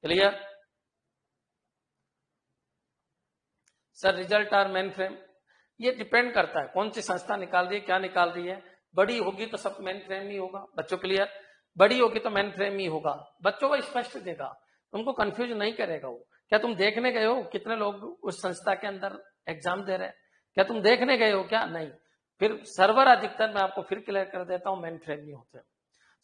Clear? Sir result are mainframe, ये डिपेंड करता है कौन सी संस्था निकाल रही है, क्या निकाल रही है। बड़ी होगी तो सब मेन फ्रेम ही होगा। बच्चों क्लियर? बड़ी होगी तो मेन फ्रेम ही होगा। बच्चों को स्पष्ट देगा, तुमको कंफ्यूज नहीं करेगा वो। क्या तुम देखने गए हो कितने लोग उस संस्था के अंदर एग्जाम दे रहे हैं? क्या तुम देखने गए हो क्या? नहीं। फिर सर्वर अधिकतर, मैं आपको फिर क्लियर कर देता हूं, मेन फ्रेम ही होते हैं।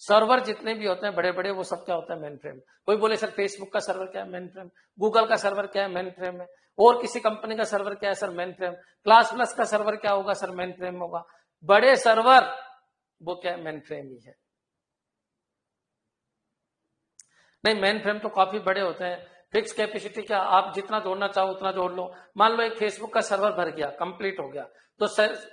सर्वर जितने भी होते हैं बड़े बड़े, वो सब क्या होता है? Main frame. कोई बोले सर फेसबुक का सर्वर क्या है? Main frame. गूगल का सर्वर क्या है? मेन फ्रेम है। और किसी कंपनी का सर्वर क्या है? Sir main frame. Class plus का सर्वर क्या होगा? सर मेन फ्रेम होगा। बड़े सर्वर वो क्या है? मेन फ्रेम ही है। नहीं, मेन फ्रेम तो काफी बड़े होते हैं। फिक्स कैपेसिटी क्या, आप जितना जोड़ना चाहो उतना जोड़ लो। मान लो एक फेसबुक का सर्वर भर गया, कंप्लीट हो गया, तो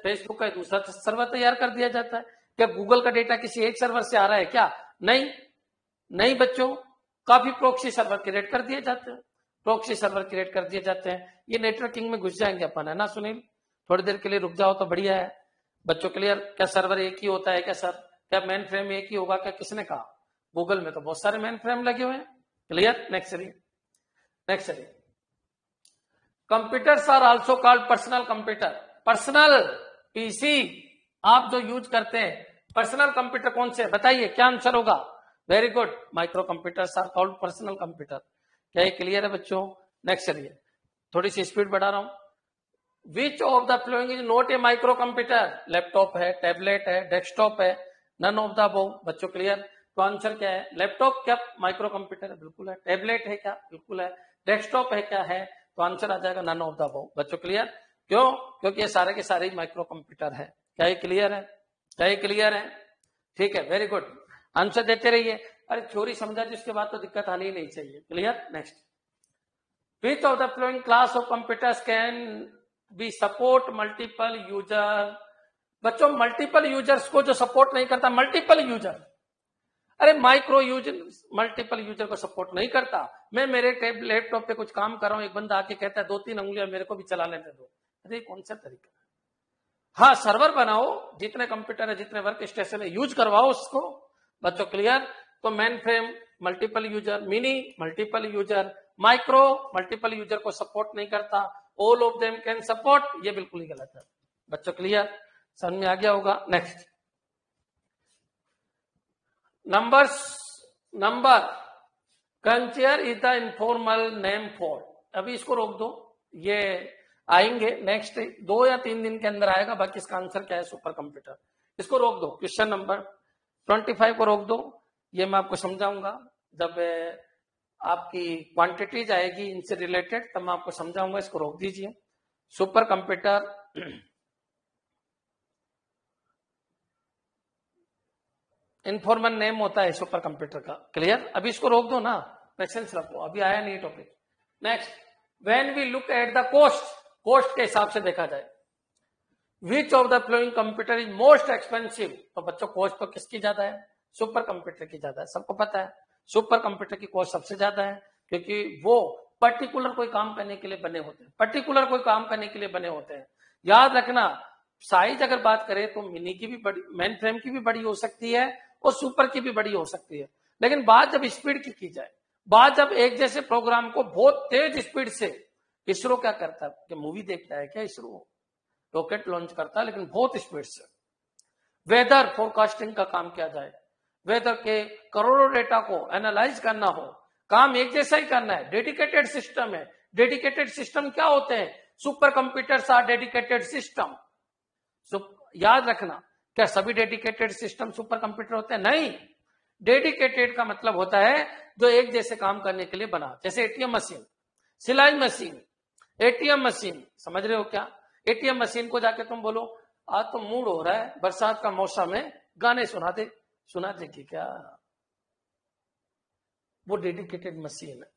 फेसबुक का दूसरा सर्वर तैयार कर दिया जाता है। क्या गूगल का डेटा किसी एक सर्वर से आ रहा है क्या? नहीं, नहीं बच्चों, काफी प्रॉक्सी सर्वर क्रिएट कर दिए जाते हैं। प्रॉक्सी सर्वर क्रिएट कर दिए जाते हैं। ये नेटवर्किंग में घुस जाएंगे अपन, है ना सुनील? थोड़ी देर के लिए रुक जाओ तो बढ़िया है। बच्चों क्लियर? क्या सर्वर एक ही होता है क्या सर? क्या मेन फ्रेम एक ही होगा क्या? किसने कहा? गूगल में तो बहुत सारे मेन फ्रेम लगे हुए हैं। क्लियर? नेक्स्ट चलिए, नेक्स्ट चलिए। Computers are also called personal computer. Personal PC आप जो यूज करते हैं, पर्सनल कंप्यूटर कौन से? बताइए, क्या आंसर होगा? Very good, micro computers are called personal computer. क्या ये क्लियर है बच्चों? नेक्स्ट चलिए, थोड़ी सी स्पीड बढ़ा रहा हूं। विच of the following is not a micro computer? Laptop है, टैबलेट है, डेस्कटॉप है, नन ऑफ द अबव। बच्चों क्लियर? तो आंसर क्या है? लैपटॉप क्या माइक्रो कंप्यूटर है? बिल्कुल है। टैबलेट है क्या? बिल्कुल है। डेस्कटॉप है क्या? है। तो आंसर आ जाएगा नन ऑफ द अबव। बच्चों क्लियर? क्यों? क्योंकि ये सारे के सारे माइक्रो कंप्यूटर है। क्या ये क्लियर है? क्या ये क्लियर है? ठीक है, वेरी गुड। आंसर देते रहिए। अरे थ्योरी समझा जिसके बाद तो दिक्कत आनी ही नहीं चाहिए। Clear? Next, which of the following class of computers can be support multiple user? बच्चों मल्टीपल यूजर्स को जो सपोर्ट नहीं करता, मल्टीपल यूजर, अरे माइक्रो यूजर मल्टीपल यूजर को सपोर्ट नहीं करता। मैं मेरे लैपटॉप पे कुछ काम कर रहा हूं, एक बंदा आके कहता है 2-3 उंगलियां मेरे को भी चला लेने दो। अरे कौन सा तरीका? हाँ, सर्वर बनाओ, जितने कंप्यूटर है, जितने वर्क स्टेशन है, यूज करवाओ उसको। बच्चों क्लियर? तो main frame multiple user, mini multiple user, micro multiple user को सपोर्ट नहीं करता। All of them can support, ये बिल्कुल ही गलत है। बच्चों क्लियर? समझ में आ गया होगा। Next, number cruncher is the informal name for. अभी इसको रोक दो, ये आएंगे नेक्स्ट 2 या 3 दिन के अंदर आएगा। बाकी इसका आंसर क्या है? Super computer. इसको रोक दो, क्वेश्चन नंबर 25 को रोक दो। ये मैं आपको समझाऊंगा जब आपकी क्वांटिटीज आएगी इनसे रिलेटेड, तब मैं आपको समझाऊंगा। इसको रोक दीजिए। सुपर कंप्यूटर इनफॉर्मल नेम होता है सुपर कंप्यूटर का। क्लियर? अभी इसको रोक दो ना, पेशेंस रखो, अभी आया नहीं topic. Next, when we look at the cost के हिसाब से देखा जाए, which of the following computer is most expensive? तो बच्चों कॉस्ट तो किसकी ज्यादा है? सुपर कंप्यूटर की ज्यादा है, सबको पता है। सुपर कंप्यूटर की कॉस्ट सबसे ज्यादा है, क्योंकि वो पर्टिकुलर कोई काम करने के लिए बने होते हैं, पर्टिकुलर कोई काम करने के लिए बने होते हैं। याद रखना, साइज अगर बात करें तो मिनी की भी बड़ी, मेन फ्रेम की भी बड़ी हो सकती है और सुपर की भी बड़ी हो सकती है। लेकिन बात जब स्पीड की जाए, बात जब एक जैसे प्रोग्राम को बहुत तेज स्पीड से, इसरो क्या करता है? क्या मूवी देखता है क्या इसरो? रॉकेट लॉन्च करता है, लेकिन बहुत स्पीड से। वेदर फोरकास्टिंग का काम किया जाए, वेदर के करोड़ों डेटा को एनालाइज करना हो, काम एक जैसा ही करना है, डेडिकेटेड सिस्टम है। डेडिकेटेड सिस्टम क्या होते हैं? Super computers are dedicated system. याद रखना, क्या सभी डेडिकेटेड सिस्टम सुपर कंप्यूटर होते हैं? नहीं। डेडिकेटेड का मतलब होता है जो एक जैसे काम करने के लिए बना, जैसे एटीएम मशीन, सिलाई मशीन, एटीएम मशीन। समझ रहे हो क्या? एटीएम मशीन को जाके तुम बोलो आज तो मूड हो रहा है, बरसात का मौसम है, गाने सुना दे कि क्या? वो डेडिकेटेड मशीन है।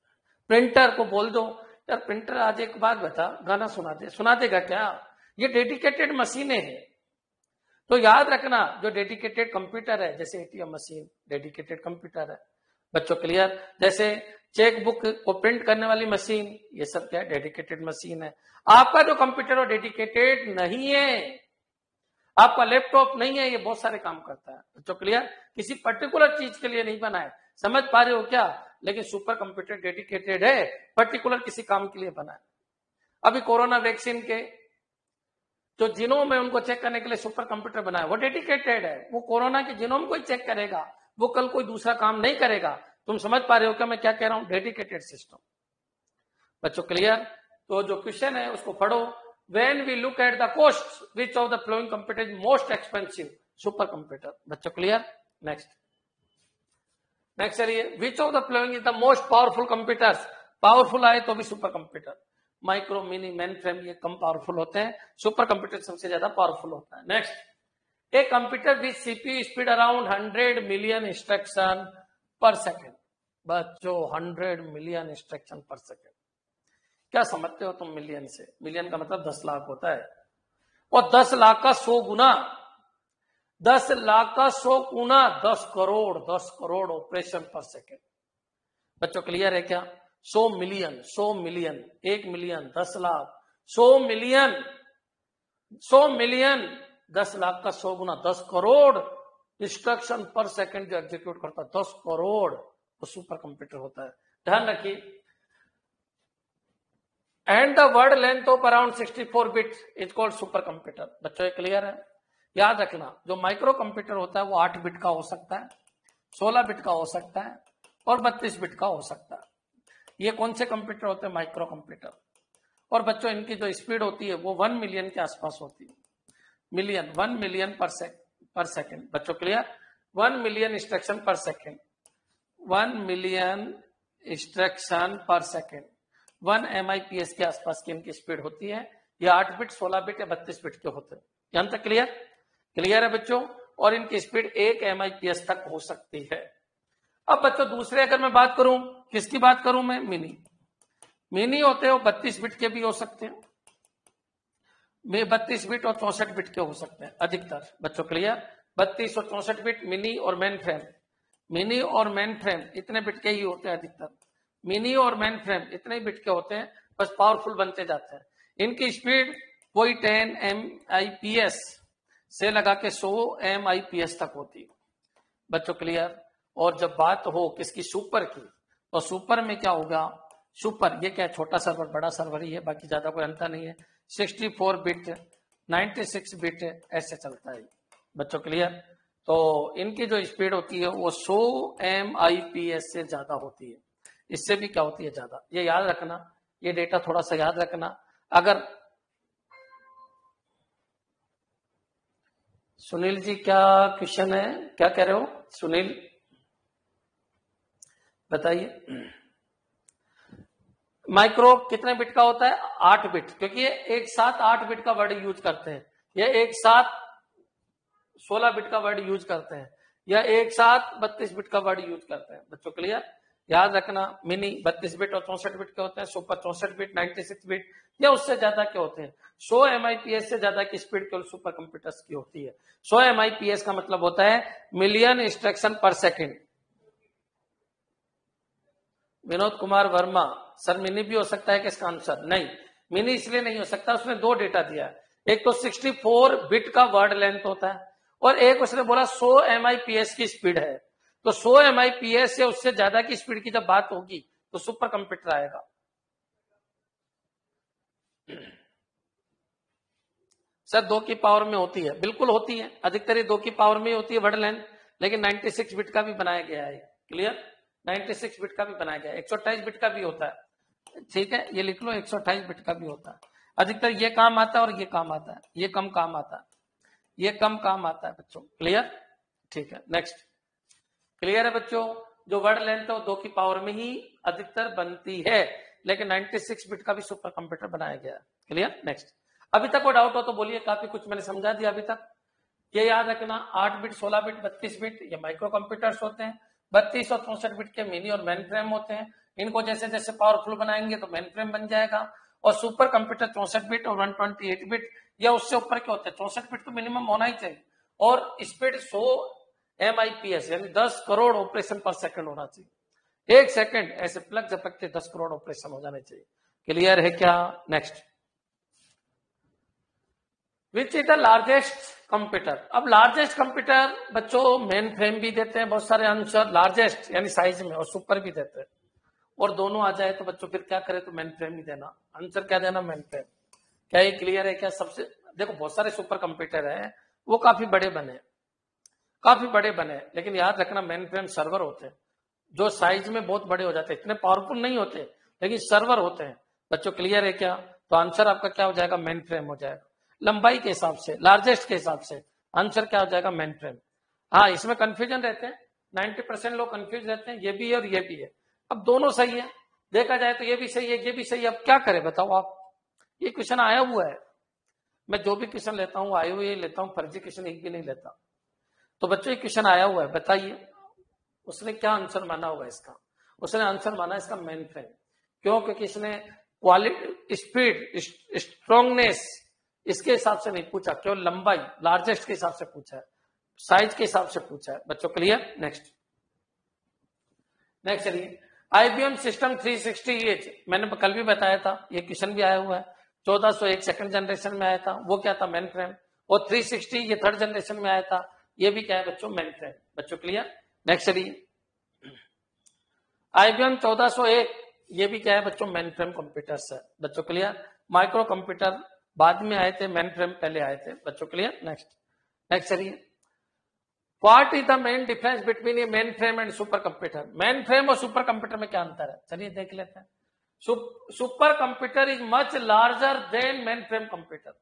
प्रिंटर को बोल दो यार प्रिंटर आज एक बात बता, गाना सुना देगा क्या? ये डेडिकेटेड मशीनें हैं। तो याद रखना, जो डेडिकेटेड कंप्यूटर है, जैसे एटीएम मशीन डेडिकेटेड कंप्यूटर है। बच्चों क्लियर? जैसे चेक बुक को प्रिंट करने वाली मशीन, ये सब क्या है? डेडिकेटेड मशीन है। आपका जो कंप्यूटर वो डेडिकेटेड नहीं है, आपका लैपटॉप नहीं है, ये बहुत सारे काम करता है। बच्चों क्लियर? किसी पर्टिकुलर चीज के लिए नहीं बना है, समझ पा रहे हो क्या? लेकिन सुपर कंप्यूटर डेडिकेटेड है, पर्टिकुलर किसी काम के लिए बना है। अभी कोरोना वैक्सीन के जो जीनोम है उनको चेक करने के लिए सुपर कंप्यूटर बना है, वो डेडिकेटेड है। वो कोरोना के जीनोम को ही चेक करेगा, वो कल कोई दूसरा काम नहीं करेगा। तुम समझ पा रहे हो क्या मैं क्या कह रहा हूं? Dedicated system. बच्चों क्लियर? तो जो क्वेश्चन है उसको पढ़ो। When we look at the costs, which of the following computer is most expensive? Super computer. बच्चों क्लियर? नेक्स्ट चलिए, which of the following is the most powerful computers? Powerful आए तो भी super computer. Micro, mini, mainframe ये कम powerful होते हैं, super computer सबसे ज्यादा पावरफुल होता है। Next, a computer with CPU speed around 100 million instruction per second. बच्चों 100 मिलियन इंस्ट्रक्शन पर सेकेंड, क्या समझते हो तुम मिलियन से? मिलियन का मतलब 10 लाख होता है, और 10 लाख का 100 गुना, 10 लाख का 100 गुना 10 करोड़ ऑपरेशन पर सेकेंड। बच्चों क्लियर है क्या? 100 million, 1 million, 10 lakh, 100 million, 10 lakh का 100 गुना 10 करोड़ इंस्ट्रक्शन पर सेकेंड जो एग्जीक्यूट करता है, 10 करोड़, वो सुपर कंप्यूटर होता है। ध्यान रखिए। And the word length of around 64 bit is called super computer. बच्चों ये क्लियर है? याद रखना, जो माइक्रो कंप्यूटर होता है वो 8 बिट का हो सकता है, 16 बिट का हो सकता है, और 32 बिट का हो सकता है। ये कौन से कंप्यूटर होते हैं? Micro computer. और बच्चों इनकी जो स्पीड होती है वो 1 मिलियन के आसपास होती है। 1 मिलियन पर सेकेंड। बच्चों clear? 1 million instruction per second, 1 million instruction per second, 1 MIPS के आसपास की इनकी स्पीड होती है। ये 8 बिट, 16 बिट या 32 बिट के होते हैं। यहां तक क्लियर है बच्चों? और इनकी स्पीड 1 MIPS तक हो सकती है। अब बच्चों दूसरे अगर मैं बात करूं, किसकी बात करूं मैं? मिनी होते हो 32 बिट के भी हो सकते हैं, 32 बिट और 64 बिट के हो सकते हैं अधिकतर। बच्चों क्लियर? 32 और 64 बिट मिनी और मेन फ्रेम इतने बिट के ही होते हैं अधिकतर। मिनी और मेन फ्रेम इतने बिट के होते हैं, बस पावरफुल बनते जाते हैं। इनकी स्पीड कोई 10 MIPS से लगा के 100 MIPS तक होती है। बच्चों क्लियर? और जब बात हो किसकी? सुपर की, तो सुपर में क्या होगा? सुपर ये क्या है? छोटा सर्वर बड़ा सर्वर ही है, बाकी ज्यादा कोई अंतर नहीं है। 64 बिट, 96 बिट ऐसे चलता है। बच्चों क्लियर? तो इनकी जो स्पीड होती है वो 100 MIPS से ज्यादा होती है, इससे भी क्या होती है? ज्यादा। ये याद रखना, ये डेटा थोड़ा सा याद रखना। अगर सुनील जी क्या क्वेश्चन है? क्या कह रहे हो सुनील? बताइए। माइक्रो कितने बिट का होता है? 8 बिट, क्योंकि ये एक साथ 8 बिट का वर्ड यूज करते हैं, या एक साथ 16 बिट का वर्ड यूज करते हैं, या एक साथ 32 बिट का वर्ड यूज करते हैं। बच्चों क्लियर? याद रखना, मिनी 32 बिट और 64 बिट के होते हैं, सुपर 64 बिट, 96 बिट या उससे ज्यादा के होते हैं। 100 MIPS से ज्यादा की स्पीड केवल सुपर कंप्यूटर्स की होती है। 100 MIPS का मतलब होता है million instruction per second. Vinod Kumar Verma, sir mini भी हो सकता है कि इसका आंसर? नहीं, मिनी इसलिए नहीं हो सकता, उसने 2 डेटा दिया है। एक तो 64 बिट का वर्ड लेंथ होता है, और एक उसने बोला 100 MIPS की स्पीड है। तो 100 MIPS या उससे ज्यादा की स्पीड की जब बात होगी तो सुपर कंप्यूटर आएगा। सर 2 की पावर में होती है? बिल्कुल होती है, अधिकतर 2 की पावर में ही होती है वर्ड लेंथ, लेकिन 96 बिट का भी बनाया गया है। क्लियर? 96 बिट का भी बनाया गया, 128 बिट का भी होता है, ठीक है, ये लिख लो 128 बिट का भी होता है। अधिकतर ये काम आता है और ये काम आता है, ये कम काम आता है, ये कम काम आता है बच्चों, क्लियर, ठीक है। नेक्स्ट, क्लियर है बच्चों, जो वर्ड लेंथ है वो 2 की पावर में ही अधिकतर बनती है, लेकिन 96 बिट का भी सुपर कंप्यूटर बनाया गया है, क्लियर। नेक्स्ट, अभी तक कोई डाउट हो तो बोलिए, काफी कुछ मैंने समझा दिया अभी तक। ये याद रखना 8 बिट, 16 बिट, 32 बिट ये माइक्रो कंप्यूटर्स होते हैं, 32 और 64 बिट के मिनी और मेन फ्रेम होते हैं। इनको जैसे जैसे पावरफुल बनाएंगे तो मेन फ्रेम बन जाएगा। और सुपर कंप्यूटर 64 बिट और 128 बिट या उससे ऊपर के होते हैं। 64 बिट तो मिनिमम होना ही चाहिए और स्पीड 100 MIPS यानी 10 करोड़ ऑपरेशन पर सेकंड होना चाहिए। 1 सेकंड ऐसे प्लग झपकते 10 करोड़ ऑपरेशन हो जाने चाहिए, क्लियर है क्या। Next, which is the largest computer. अब लार्जेस्ट कंप्यूटर बच्चों मेन फ्रेम भी देते हैं बहुत सारे आंसर, लार्जेस्ट यानी साइज में, और सुपर भी देते हैं, और दोनों आ जाए तो बच्चों फिर क्या करें, तो मेन फ्रेम ही देना आंसर, क्या देना, मेन फ्रेम। क्या ये क्लियर है क्या। सबसे देखो बहुत सारे सुपर कंप्यूटर है, वो काफी बड़े बने, काफी बड़े बने, लेकिन याद रखना मेन फ्रेम सर्वर होते हैं जो साइज में बहुत बड़े हो जाते हैं, इतने पावरफुल नहीं होते लेकिन सर्वर होते हैं बच्चों, क्लियर है क्या। तो आंसर आपका क्या हो जाएगा, मेन फ्रेम हो जाएगा। लंबाई के हिसाब से, लार्जेस्ट के हिसाब से आंसर क्या हो जाएगा, मेन फ्रेम। हाँ, इसमें कंफ्यूजन रहते हैं, 90% लोग कंफ्यूज रहते हैं, ये भी है और ये भी है। अब दोनों सही है, देखा जाए तो ये भी सही है, ये भी सही है, अब क्या करें बताओ आप। ये क्वेश्चन आया हुआ है, मैं जो भी क्वेश्चन लेता हूँ आए हुए लेता हूँ, फर्जी क्वेश्चन एक भी नहीं लेता। तो बच्चों ये क्वेश्चन आया हुआ है, बताइए उसने क्या आंसर माना होगा इसका। उसने आंसर माना इसका मेन फ्रेम। क्यों, क्योंकि इसने क्वालिटी, स्पीड, स्ट्रॉन्गनेस इसके हिसाब से नहीं पूछा, केवल लंबाई लार्जेस्ट के हिसाब से पूछा है, साइज के हिसाब से पूछा है बच्चों, क्लियर। नेक्स्ट, नेक्स्ट चलिए, IBM सिस्टम 360H मैंने कल भी बताया था, ये क्वेश्चन भी आया हुआ है। 1401 सेकंड जनरेशन में आया था, वो क्या था, मेन फ्रेम। और 360 ये थर्ड जनरेशन में आया था, ये भी क्या है बच्चों, मेन फ्रेम बच्चों, क्लियर। नेक्स्ट चलिए, IBM 1401 ये भी क्या है बच्चों, मेन फ्रेम कंप्यूटर्स है बच्चों, क्लियर। माइक्रो कंप्यूटर बाद में आए थे, मेन फ्रेम पहले आए थे बच्चों, क्लियर। नेक्स्ट, नेक्स्ट चलिए, what is the main difference between a mainframe and super computer. Mainframe और सुपर कंप्यूटर में क्या अंतर है, चलिए देख लेते हैं। Super computer is much larger than mainframe computer.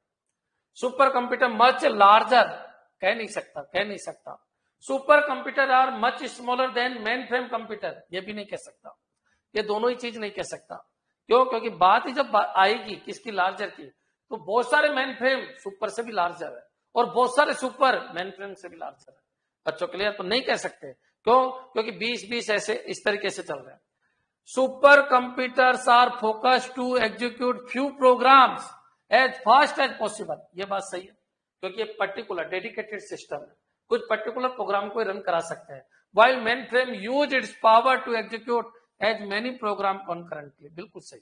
Super computer much larger कह नहीं सकता, कह नहीं सकता। Super computer are much smaller than mainframe computer, ये भी नहीं कह सकता, ये दोनों ही चीज नहीं कह सकता। क्यों, क्योंकि बात ही जब आएगी किसकी, लार्जर की, तो बहुत सारे मेन फ्रेम सुपर से भी लार्जर है और बहुत सारे सुपर मेन फ्रेम से भी लार्जर है बच्चों, क्लियर। तो नहीं कह सकते, क्यों, क्योंकि 20-20 ऐसे इस तरीके से चल रहे हैं। Super computers are focus to execute few programs as fast as possible, ये बात सही है, क्योंकि ये पर्टिकुलर डेडिकेटेड सिस्टम है, कुछ पर्टिकुलर प्रोग्राम को रन करा सकते हैं। While mainframe use its power to execute as many program concurrently, बिल्कुल सही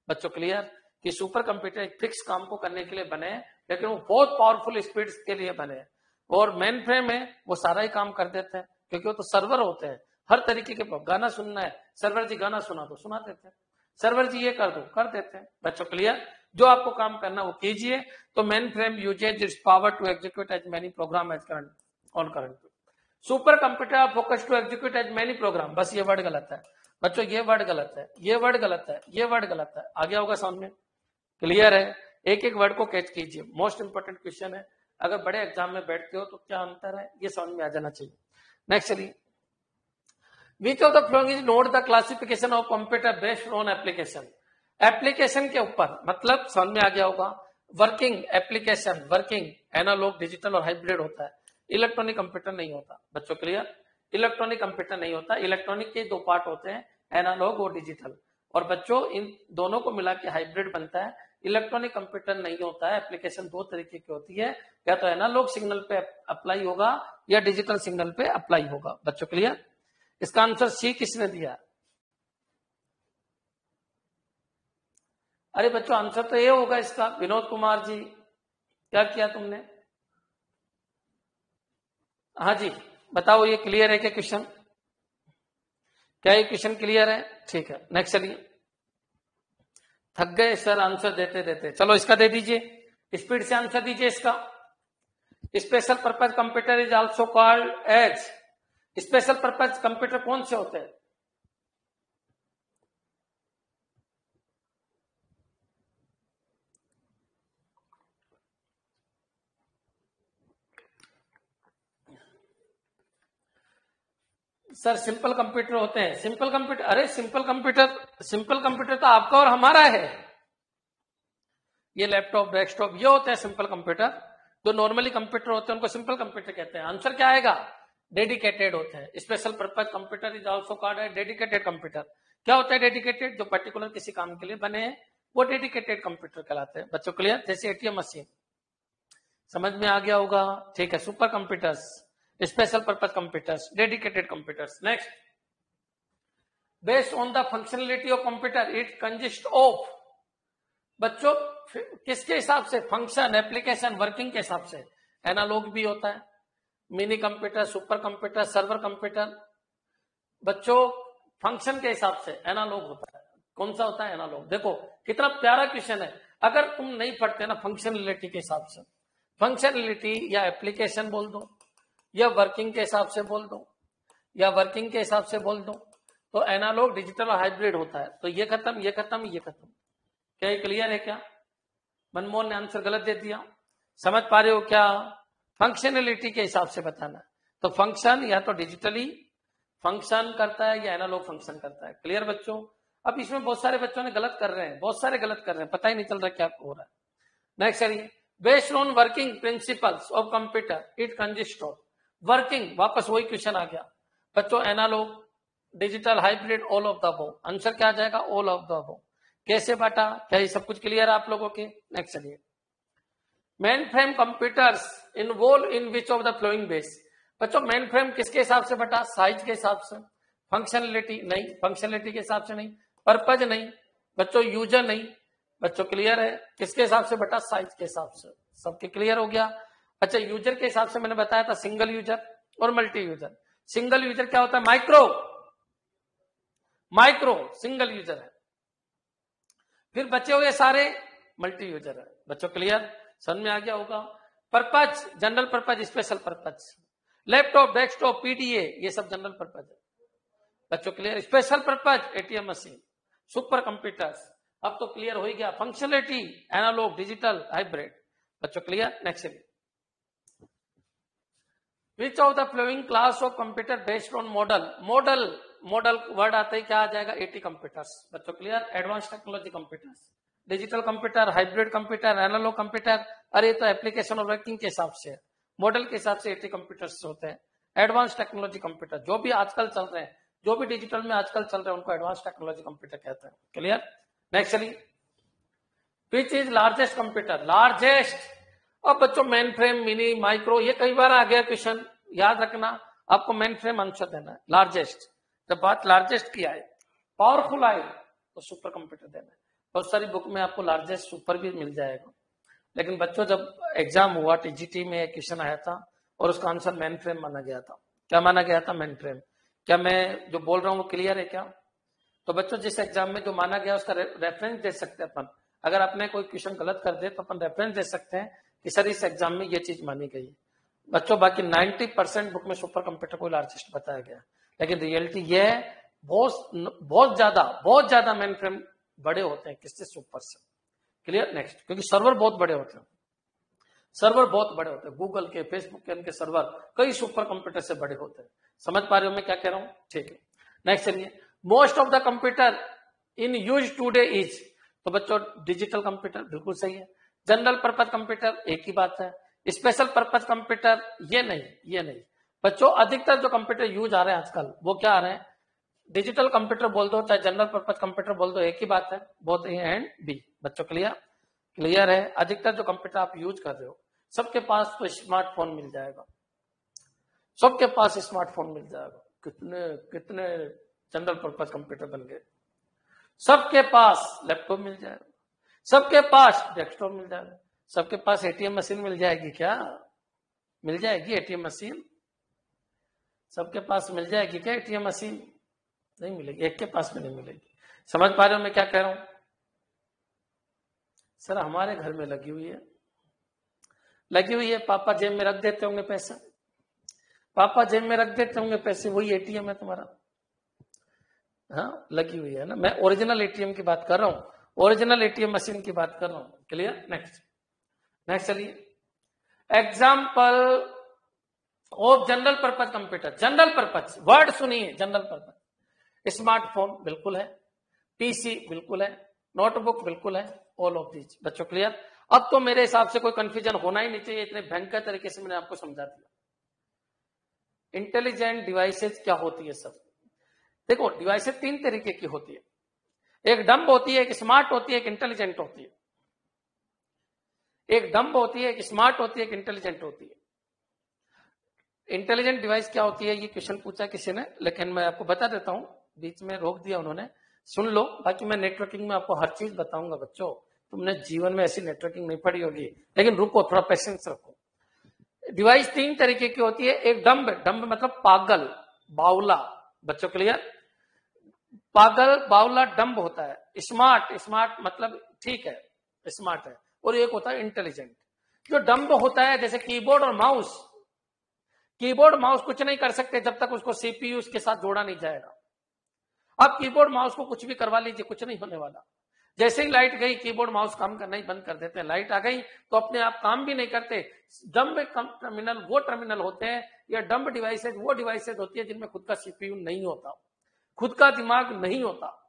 बच्चों, क्लियर। कि सुपर कंप्यूटर एक फिक्स काम को करने के लिए बने, लेकिन वो बहुत पावरफुल स्पीड्स के लिए बने। और मेन फ्रेम है वो सारा ही काम कर देते हैं, क्योंकि वो तो सर्वर होते हैं, हर तरीके के गाना सुनना है, सर्वर जी गाना सुना दो सुना देते हैं, सर्वर जी ये कर दो कर देते हैं बच्चों, क्लियर। जो आपको काम करना वो कीजिए। तो mainframe uses its power to execute as many program as current on current. Super computer focus to execute as many program, बस ये वर्ड गलत है बच्चों, ये वर्ड गलत है, ये वर्ड गलत है, ये वर्ड गलत है, आ गया होगा सामने, क्लियर है। एक एक वर्ड को कैच कीजिए, मोस्ट इंपोर्टेंट क्वेश्चन है, अगर बड़े एग्जाम में बैठते हो तो क्या अंतर है ये समझ में आ जाना चाहिए। नेक्स्ट चलिए, which of the following is not the classification of computer based on application. Application के ऊपर मतलब समझ में आ गया होगा। Working application, working analogue, digital और हाइब्रिड होता है, इलेक्ट्रॉनिक कंप्यूटर नहीं होता बच्चों, क्लियर। इलेक्ट्रॉनिक कंप्यूटर नहीं होता, इलेक्ट्रॉनिक के 2 पार्ट होते हैं, एनालॉग और डिजिटल, और बच्चों इन दोनों को मिला के हाइब्रिड बनता है। इलेक्ट्रॉनिक कंप्यूटर नहीं होता है, एप्लीकेशन 2 तरीके की होती है, या तो एनालॉग सिग्नल पे अप्लाई होगा या डिजिटल सिग्नल पे अप्लाई होगा बच्चों, क्लियर। इसका आंसर सी किसने दिया, अरे बच्चों आंसर तो ये होगा इसका, विनोद कुमार जी, क्या किया तुमने। हाँ जी बताओ, ये क्लियर है क्या क्वेश्चन, क्या ये क्वेश्चन क्लियर है, ठीक है। नेक्स्ट चलिए, थक गए सर आंसर देते देते, चलो इसका दे दीजिए, स्पीड से आंसर दीजिए इसका। Special purpose computer is also called as, special purpose computer कौन से होते हैं, सर सिंपल कंप्यूटर होते हैं। सिंपल कंप्यूटर, अरे सिंपल कंप्यूटर तो आपका और हमारा है। ये लैपटॉप, डेस्कटॉप, ये होते हैं सिंपल कंप्यूटर। जो नॉर्मली कंप्यूटर होते हैं उनको सिंपल कंप्यूटर कहते हैं। आंसर क्या आएगा? डेडिकेटेड होते हैं। Special purpose computer is also called है डेडिकेटेड कंप्यूटर। क्या होता है डेडिकेटेड? जो पर्टिकुलर किसी काम के लिए बने हैं वो डेडिकेटेड कंप्यूटर कहलाते हैं। बच्चों क्लियर? जैसे एटीएम मशीन, समझ में आ गया होगा, ठीक है। Super computers, special purpose computers, dedicated computers. Next, based on the functionality of computer it consist of. बच्चों किसके हिसाब से? फंक्शन, एप्लीकेशन, वर्किंग के हिसाब से। एनालॉग भी होता है, mini computer, super computer, server computer. बच्चों फंक्शन के हिसाब से एनालॉग होता है। कौन सा होता है? एनालॉग। देखो कितना प्यारा क्वेश्चन है। अगर तुम नहीं पढ़ते ना फंक्शनलिटी के हिसाब से, फंक्शनलिटी या एप्लीकेशन बोल दो, या वर्किंग के हिसाब से बोल दो, या वर्किंग के हिसाब से बोल दो, तो एनालॉग, डिजिटल और हाइब्रिड होता है। तो ये खत्म, ये खत्म, ये खत्म। क्या ये क्लियर है? क्या मनमोहन ने आंसर गलत दे दिया? समझ पा रहे हो क्या? फंक्शनलिटी के हिसाब से बताना। तो फंक्शन या तो डिजिटली फंक्शन करता है या एनालॉग फंक्शन करता है। क्लियर बच्चों? अब इसमें बहुत सारे बच्चों ने गलत कर रहे हैं, बहुत सारे गलत कर रहे हैं, पता ही नहीं चल रहा क्या हो रहा है। नेक्स्ट करिए, based on working principles of computer it consist of. Working, वापस वही क्वेश्चन आ गया बच्चों। Analogue, digital, hybrid, all of the above. Answer क्या आ जाएगा? All of the above. कैसे बांटा? क्या ये सब कुछ क्लियर है आप लोगों के? नेक्स्ट चलिए, main frame computers involve in which of the flowing base. बच्चों मेन फ्रेम किसके हिसाब से बटा? साइज के हिसाब से। फंक्शनलिटी नहीं, फंक्शनलिटी के हिसाब से नहीं। पर्पज नहीं बच्चों, यूजर नहीं। बच्चों क्लियर है? किसके हिसाब से बटा? साइज के हिसाब से। सबके क्लियर हो गया? अच्छा, यूजर के हिसाब से मैंने बताया था सिंगल यूजर और मल्टी यूजर। सिंगल यूजर क्या होता है? माइक्रो सिंगल यूजर है। फिर बचे हुए सारे मल्टी यूजर है। बच्चों क्लियर? समझ में आ गया होगा? Purpose, general purpose, special purpose. Laptop, desktop, PDA, ये सब जनरल पर्पज है। बच्चों clear? Special purpose ATM machine, super computers. अब तो क्लियर हो ही गया। Functionality analog, digital, hybrid. बच्चों clear? Next, which of the following class of computer based on model. Model word आता है, क्या आ जाएगा? AT computers. बच्चों clear? Advance technology computers, digital computer, hybrid computer, analog computer. अरे तो एप्लीकेशन और वर्किंग के हिसाब से, मॉडल के हिसाब से 80 कंप्यूटर्स होते हैं। एडवांस टेक्नोलॉजी कंप्यूटर, जो भी आजकल चल रहे हैं, जो भी डिजिटल में आजकल चल रहे हैं, उनको एडवांस टेक्नोलॉजी कंप्यूटर कहते हैं। क्लियर? नेक्स्ट चलिए, which is largest computer? Largest. अब बच्चों मेन फ्रेम, मिनी, माइक्रो, ये कई बार आ गया क्वेश्चन, याद रखना। आपको मेन फ्रेम आंसर देना है। लार्जेस्ट, जब बात लार्जेस्ट की आए, पावरफुल आए, तो सुपर कंप्यूटर देना है। बहुत सारी बुक में आपको लार्जेस्ट, सुपर भी मिल जाएगा। लेकिन बच्चों जब एग्जाम हुआ, टीजीटी में एक क्वेश्चन आया था और उसका आंसर मेन फ्रेम माना गया था। क्या माना गया था? Main frame. क्या मैं जो बोल रहा हूँ वो क्लियर है क्या? तो बच्चों जिस एग्जाम में जो माना गया उसका रेफरेंस दे सकते हैं अपन। अगर आपने कोई क्वेश्चन गलत कर दे तो अपन रेफरेंस दे सकते हैं कि सर इस एग्जाम में ये चीज मानी गई है। बच्चों बाकी 90% बुक में सुपर कंप्यूटर को लार्जेस्ट बताया गया, लेकिन रियलिटी ये है बहुत ज्यादा मेन फ्रेम बड़े होते हैं किससे? सुपर से। क्लियर? नेक्स्ट, क्योंकि सर्वर बहुत बड़े होते हैं, सर्वर बहुत बड़े होते हैं। गूगल के, फेसबुक के, इनके सर्वर कई सुपर कंप्यूटर से बड़े होते हैं। समझ पा रहे हो मैं क्या कह रहा हूं? ठीक है, नेक्स्ट चलिए, most of the computer in use today is. तो बच्चों डिजिटल कंप्यूटर बिल्कुल सही है। जनरल पर्पज कंप्यूटर एक ही बात है। स्पेशल पर्पज कंप्यूटर ये नहीं। बच्चों अधिकतर जो कंप्यूटर यूज आ रहे हैं आजकल वो क्या आ रहे हैं? डिजिटल कंप्यूटर बोल दो चाहे जनरल पर्पज कंप्यूटर बोल दो, एक ही बात है, बोथ ए एंड बी। बच्चों क्लियर है? अधिकतर जो कंप्यूटर आप यूज कर रहे हो, सबके पास तो स्मार्टफोन मिल जाएगा, सबके पास स्मार्टफोन मिल जाएगा। कितने जनरल पर्पज कंप्यूटर बन गए। सबके पास लैपटॉप मिल जाएगा, सबके पास डेस्कटॉप मिल जाएगा, सबके पास एटीएम मशीन मिल जाएगी। क्या मिल जाएगी एटीएम मशीन? सबके पास मिल जाएगी क्या एटीएम मशीन? नहीं मिलेगी, एक के पास में नहीं मिलेगी। समझ पा रहे हो मैं क्या कह रहा हूं? सर हमारे घर में लगी हुई है, पापा जेब में रख देते होंगे पैसा, पापा जेब में रख देते होंगे पैसे, वही एटीएम है तुम्हारा। हाँ लगी हुई है ना, मैं ओरिजिनल एटीएम की बात कर रहा हूं, ओरिजिनल एटीएम मशीन की बात कर रहा हूं। क्लियर? नेक्स्ट चलिए, example of general purpose computer, general purpose word सुनिए, जनरल पर्पज। स्मार्टफोन बिल्कुल है, पीसी बिल्कुल है, नोटबुक बिल्कुल है, ऑल ऑफ दीज। बच्चों क्लियर? अब तो मेरे हिसाब से कोई कंफ्यूजन होना ही नहीं चाहिए, इतने भयंकर तरीके से मैंने आपको समझा दिया। इंटेलिजेंट डिवाइसेज क्या होती है सब? देखो, डिवाइसेज तीन तरीके की होती है, एक डंब होती है, एक स्मार्ट होती है, एक इंटेलिजेंट होती है। एक डंब होती है, एक स्मार्ट होती है, एक इंटेलिजेंट होती है। इंटेलिजेंट डिवाइस क्या होती है, ये क्वेश्चन पूछा किसी ने, लेकिन मैं आपको बता देता हूं, बीच में रोक दिया उन्होंने, सुन लो। बाकी मैं नेटवर्किंग में आपको हर चीज बताऊंगा बच्चों, तुमने जीवन में ऐसी नेटवर्किंग नहीं पढ़ी होगी, लेकिन रुको, थोड़ा पेशेंस रखो। डिवाइस तीन तरीके की होती है, एक डंब, डंब मतलब पागल, बावला। बच्चों क्लियर? पागल, बावला, डंब होता है। स्मार्ट, स्मार्ट मतलब ठीक है, स्मार्ट है। और एक होता है इंटेलिजेंट। जो डंब होता है, जैसे कीबोर्ड और माउस, कीबोर्ड माउस कुछ नहीं कर सकते जब तक उसको सीपीयू उसके साथ जोड़ा नहीं जाएगा। अब कीबोर्ड माउस को कुछ भी करवा लीजिए, कुछ नहीं होने वाला। जैसे ही लाइट गई, कीबोर्ड माउस काम करना ही बंद कर देते हैं। लाइट आ गई तो अपने आप काम भी नहीं करते। डंब टर्मिनल वो टर्मिनल होते हैं, या डंब डिवाइसेज वो डिवाइसेज होती है जिनमें खुद का सीपीयू नहीं होता, खुद का दिमाग नहीं होता।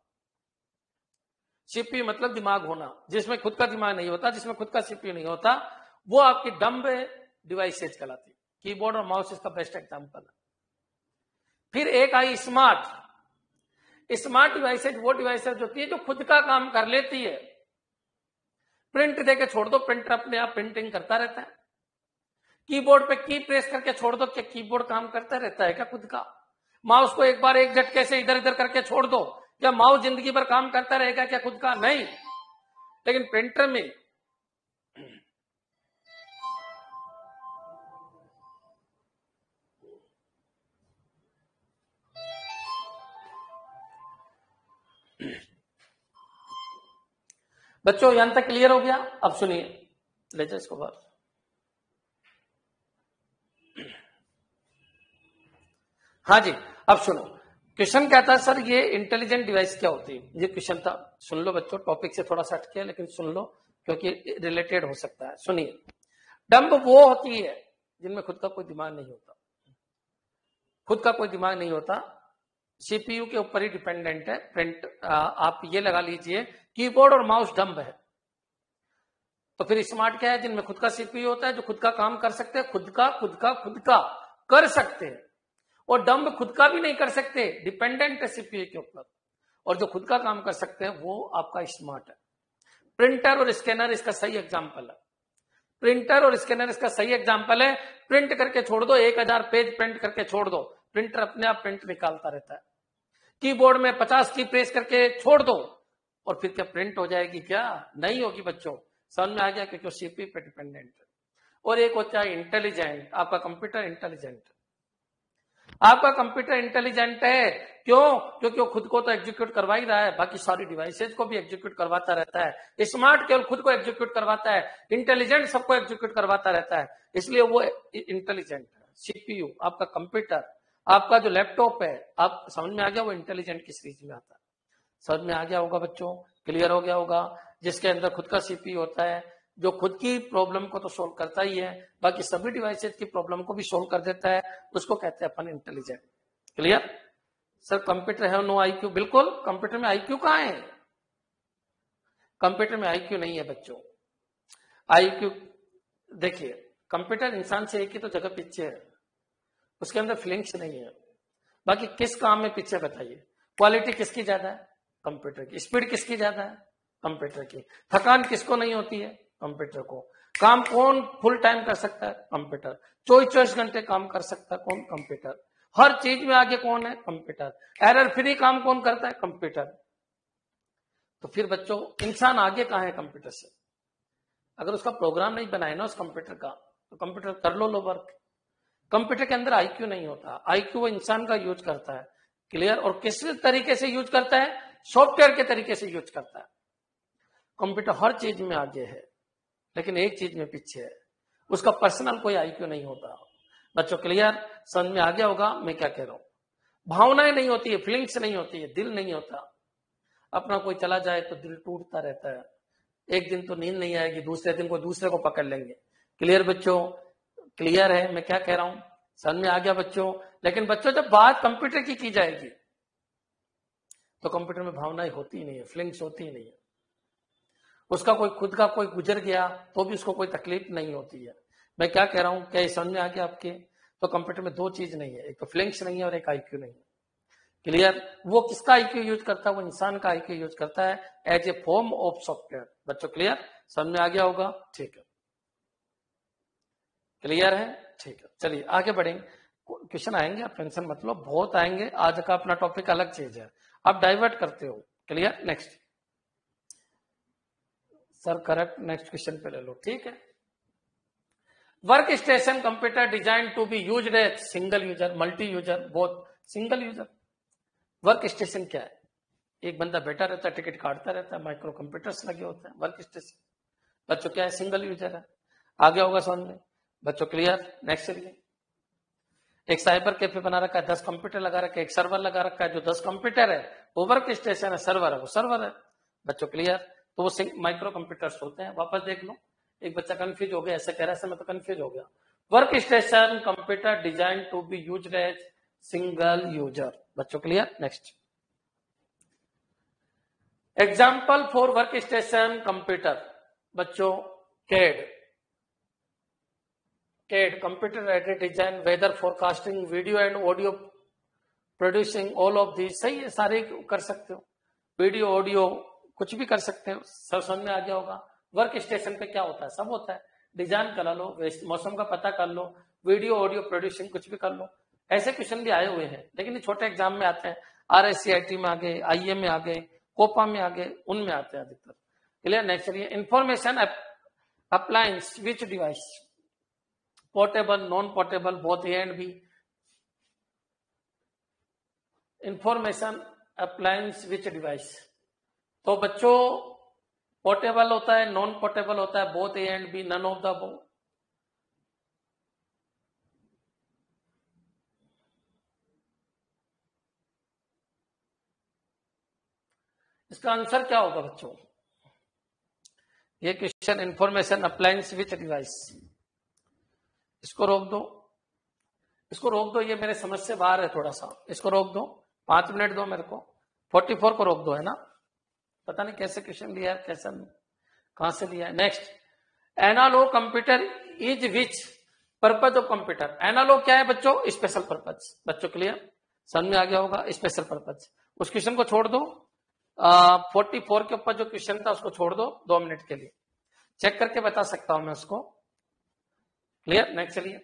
सीपीयू मतलब दिमाग होना, जिसमें खुद का दिमाग नहीं होता, जिसमें खुद का सीपीयू नहीं होता, वो आपकी डंब डिवाइसेज कहलाती है। कीबोर्ड और माउस इसका बेस्ट एग्जांपल है। फिर एक आई स्मार्ट। स्मार्ट डिवाइसेज वो डिवाइसेज होती है जो खुद का काम कर लेती है। प्रिंट देके छोड़ दो, प्रिंटर अपने आप प्रिंटिंग करता रहता है। कीबोर्ड पे की प्रेस करके छोड़ दो, क्या कीबोर्ड काम करता रहता है क्या खुद का? माउस को एक बार एक झटके से इधर इधर करके छोड़ दो, क्या माउस जिंदगी भर काम करता रहेगा क्या खुद का? नहीं। लेकिन प्रिंटर में बच्चों यहां तक क्लियर हो गया? अब सुनिए, ले जाओ इसको बाहर। हाँ जी, अब सुनो, क्वेश्चन क्या था सर, ये इंटेलिजेंट डिवाइस क्या होती है, ये क्वेश्चन था। सुन लो बच्चों, टॉपिक से थोड़ा सा हटके है, लेकिन सुन लो क्योंकि रिलेटेड हो सकता है। सुनिए, डंब वो होती है जिनमें खुद का कोई दिमाग नहीं होता, खुद का कोई दिमाग नहीं होता, सीपीयू के ऊपर ही डिपेंडेंट है। प्रिंट आप ये लगा लीजिए, कीबोर्ड और माउस डंब है। तो फिर स्मार्ट क्या है? जिनमें खुद का सीपीयू होता है, जो खुद का काम कर सकते हैं, खुद का कर सकते हैं। और डंब खुद का भी नहीं कर सकते, डिपेंडेंट है सीपीयू के ऊपर। और जो खुद का काम कर सकते हैं वो आपका स्मार्ट है। प्रिंटर और स्कैनर इसका सही एग्जाम्पल है। प्रिंटर और स्कैनर इसका सही एग्जाम्पल है। प्रिंट करके छोड़ दो, 1000 पेज प्रिंट करके छोड़ दो, प्रिंटर अपने आप प्रिंट निकालता रहता है। कीबोर्ड में 50 की प्रेस करके छोड़ दो, और फिर क्या प्रिंट हो जाएगी? क्या नहीं होगी बच्चों। समझ में आ गया? क्योंकि सीपीयू पे डिपेंडेंट है। और एक होता है इंटेलिजेंट, आपका कंप्यूटर इंटेलिजेंट। आपका कंप्यूटर इंटेलिजेंट है, क्यों? क्योंकि वो खुद को तो एग्जीक्यूट करवा ही रहा है, बाकी सारी डिवाइसेज को भी एग्जीक्यूट करवाता रहता है। स्मार्ट केवल खुद को एग्जीक्यूट करवाता है, इंटेलिजेंट सबको एग्जीक्यूट करवाता रहता है, इसलिए वो इंटेलिजेंट है। सीपीयू आपका कंप्यूटर, आपका जो लैपटॉप है, आप समझ में आ गया वो इंटेलिजेंट की सीरीज में आता है। समझ में आ गया होगा बच्चों? क्लियर हो गया होगा? जिसके अंदर खुद का सीपीयू होता है, जो खुद की प्रॉब्लम को तो सोल्व करता ही है, बाकी सभी डिवाइसेज की प्रॉब्लम को भी सोल्व कर देता है, उसको कहते हैं अपन इंटेलिजेंट। क्लियर? सर कंप्यूटर है नो आईक्यू? बिल्कुल, कंप्यूटर में आईक्यू कहां है? कंप्यूटर में आईक्यू नहीं है बच्चों। आईक्यू देखिए, कंप्यूटर इंसान से एक ही तो जगह पीछे है, उसके अंदर फीलिंग्स नहीं है। बाकी किस काम में पीछे बताइए? क्वालिटी किसकी ज्यादा है? कंप्यूटर की। स्पीड किसकी ज्यादा है? कंप्यूटर की। थकान किसको नहीं होती है? कंप्यूटर को। काम कौन फुल टाइम कर सकता है? कंप्यूटर। 24 घंटे काम कर सकता है कौन? कंप्यूटर। हर चीज में आगे कौन है? कंप्यूटर। एरर फ्री काम कौन करता है? कंप्यूटर। तो फिर बच्चों इंसान आगे कहां है कंप्यूटर से? अगर उसका प्रोग्राम नहीं बनाए ना उस कंप्यूटर का, तो कंप्यूटर कर लो वर्क। कंप्यूटर के अंदर आईक्यू नहीं होता, आईक्यू वो इंसान का यूज करता है। क्लियर? और किस तरीके से यूज करता है? सॉफ्टवेयर के तरीके से यूज करता है। कंप्यूटर हर चीज में आगे है, लेकिन एक चीज में पीछे है, उसका पर्सनल कोई आईक्यू नहीं होता। बच्चों क्लियर? समझ में आ गया होगा मैं क्या कह रहा हूं? भावनाएं नहीं होती है, फीलिंग्स नहीं होती है, दिल नहीं होता। अपना कोई चला जाए तो दिल टूटता रहता है, एक दिन तो नींद नहीं आएगी, दूसरे दिन को दूसरे को पकड़ लेंगे। क्लियर बच्चों? क्लियर है मैं क्या कह रहा हूं? समझ में आ गया बच्चों? लेकिन बच्चों जब बात कंप्यूटर की जाएगी तो कंप्यूटर में भावनाएं होती ही नहीं है, फीलिंग्स होती ही नहीं है। उसका कोई खुद का कोई गुजर गया तो भी उसको कोई तकलीफ नहीं होती है। मैं क्या कह रहा हूं, क्या समझ में आ गया आपके? तो कंप्यूटर में दो चीज नहीं है, एक तो फीलिंग्स नहीं है और एक आईक्यू नहीं है। क्लियर? वो किसका आईक्यू यूज करता है? वो इंसान का आईक्यू यूज करता है as a form of software. बच्चों क्लियर? समझ में आ गया होगा? ठीक है, क्लियर है? ठीक है, चलिए आगे बढ़ेंगे। क्वेश्चन आएंगे, आप टेंशन मत लो, बहुत आएंगे। आज का अपना टॉपिक अलग चीज है, आप डाइवर्ट करते हो। Clear? Next sir, correct, next question पे ले लो। ठीक है, work station computer design to be used as single user, multi user, both. Single user work station क्या है? एक बंदा बैठा रहता है, टिकट काटता रहता है, माइक्रो कंप्यूटर्स लगे होते हैं। वर्क स्टेशन बच्चों क्या है? सिंगल यूजर है। आगे होगा समझ में बच्चों? क्लियर? नेक्स्ट चलिए। एक साइबर कैफे बना रखा है, 10 कंप्यूटर लगा रखा है, एक सर्वर लगा रखा है। जो 10 कंप्यूटर है वो वर्क स्टेशन है, सर्वर है वो सर्वर है। बच्चों क्लियर? तो वो माइक्रो कंप्यूटर्स होते हैं। वापस देख लो, एक बच्चा कंफ्यूज हो गया, ऐसे कह रहा है मैं तो कंफ्यूज हो गया। Work station computer design to be used as single user. बच्चों clear? Next example for work station computer. बच्चों CAD, CAD computer aided design, weather forecasting, video and audio producing, all of the. सही है, सारे कर सकते हो, video audio कुछ भी कर सकते हो। सब समझ में आ गया होगा। वर्क स्टेशन पे क्या होता है? सब होता है। डिजाइन करा लो, मौसम का पता कर लो, वीडियो ऑडियो प्रोड्यूसिंग कुछ भी कर लो। ऐसे क्वेश्चन भी आए हुए हैं, लेकिन ये छोटे एग्जाम में आते हैं। RICIT में आ गए, IIM में आ गए, कोपा में आ गए, उनमें आते हैं अधिकतर। क्लियर? नेक्स्ट चलिए। Information appliance which device, portable, non portable, both A and B. Information appliance which device, तो बच्चों पोर्टेबल होता है, नॉन पोर्टेबल होता है, both A and B, none of the above. इसका आंसर क्या होगा बच्चों? ये question information appliance which device, इसको रोक दो, इसको रोक दो, ये मेरे समझ से बाहर है थोड़ा सा, इसको रोक दो। 5 मिनट दो मेरे को। 44 को रोक दो, है ना? पता नहीं कैसे क्वेश्चन लिया है, कैसा कहां से लिया है। Next analogue computer is which purpose of computer. Analogue क्या है बच्चों? Special purpose. बच्चों क्लियर? समझ में आ गया होगा, स्पेशल पर्पज। उस क्वेश्चन को छोड़ दो। 44 के ऊपर जो क्वेश्चन था उसको छोड़ दो 2 मिनट के लिए, चेक करके बता सकता हूं मैं उसको। क्लियर? नेक्स्ट चलिए।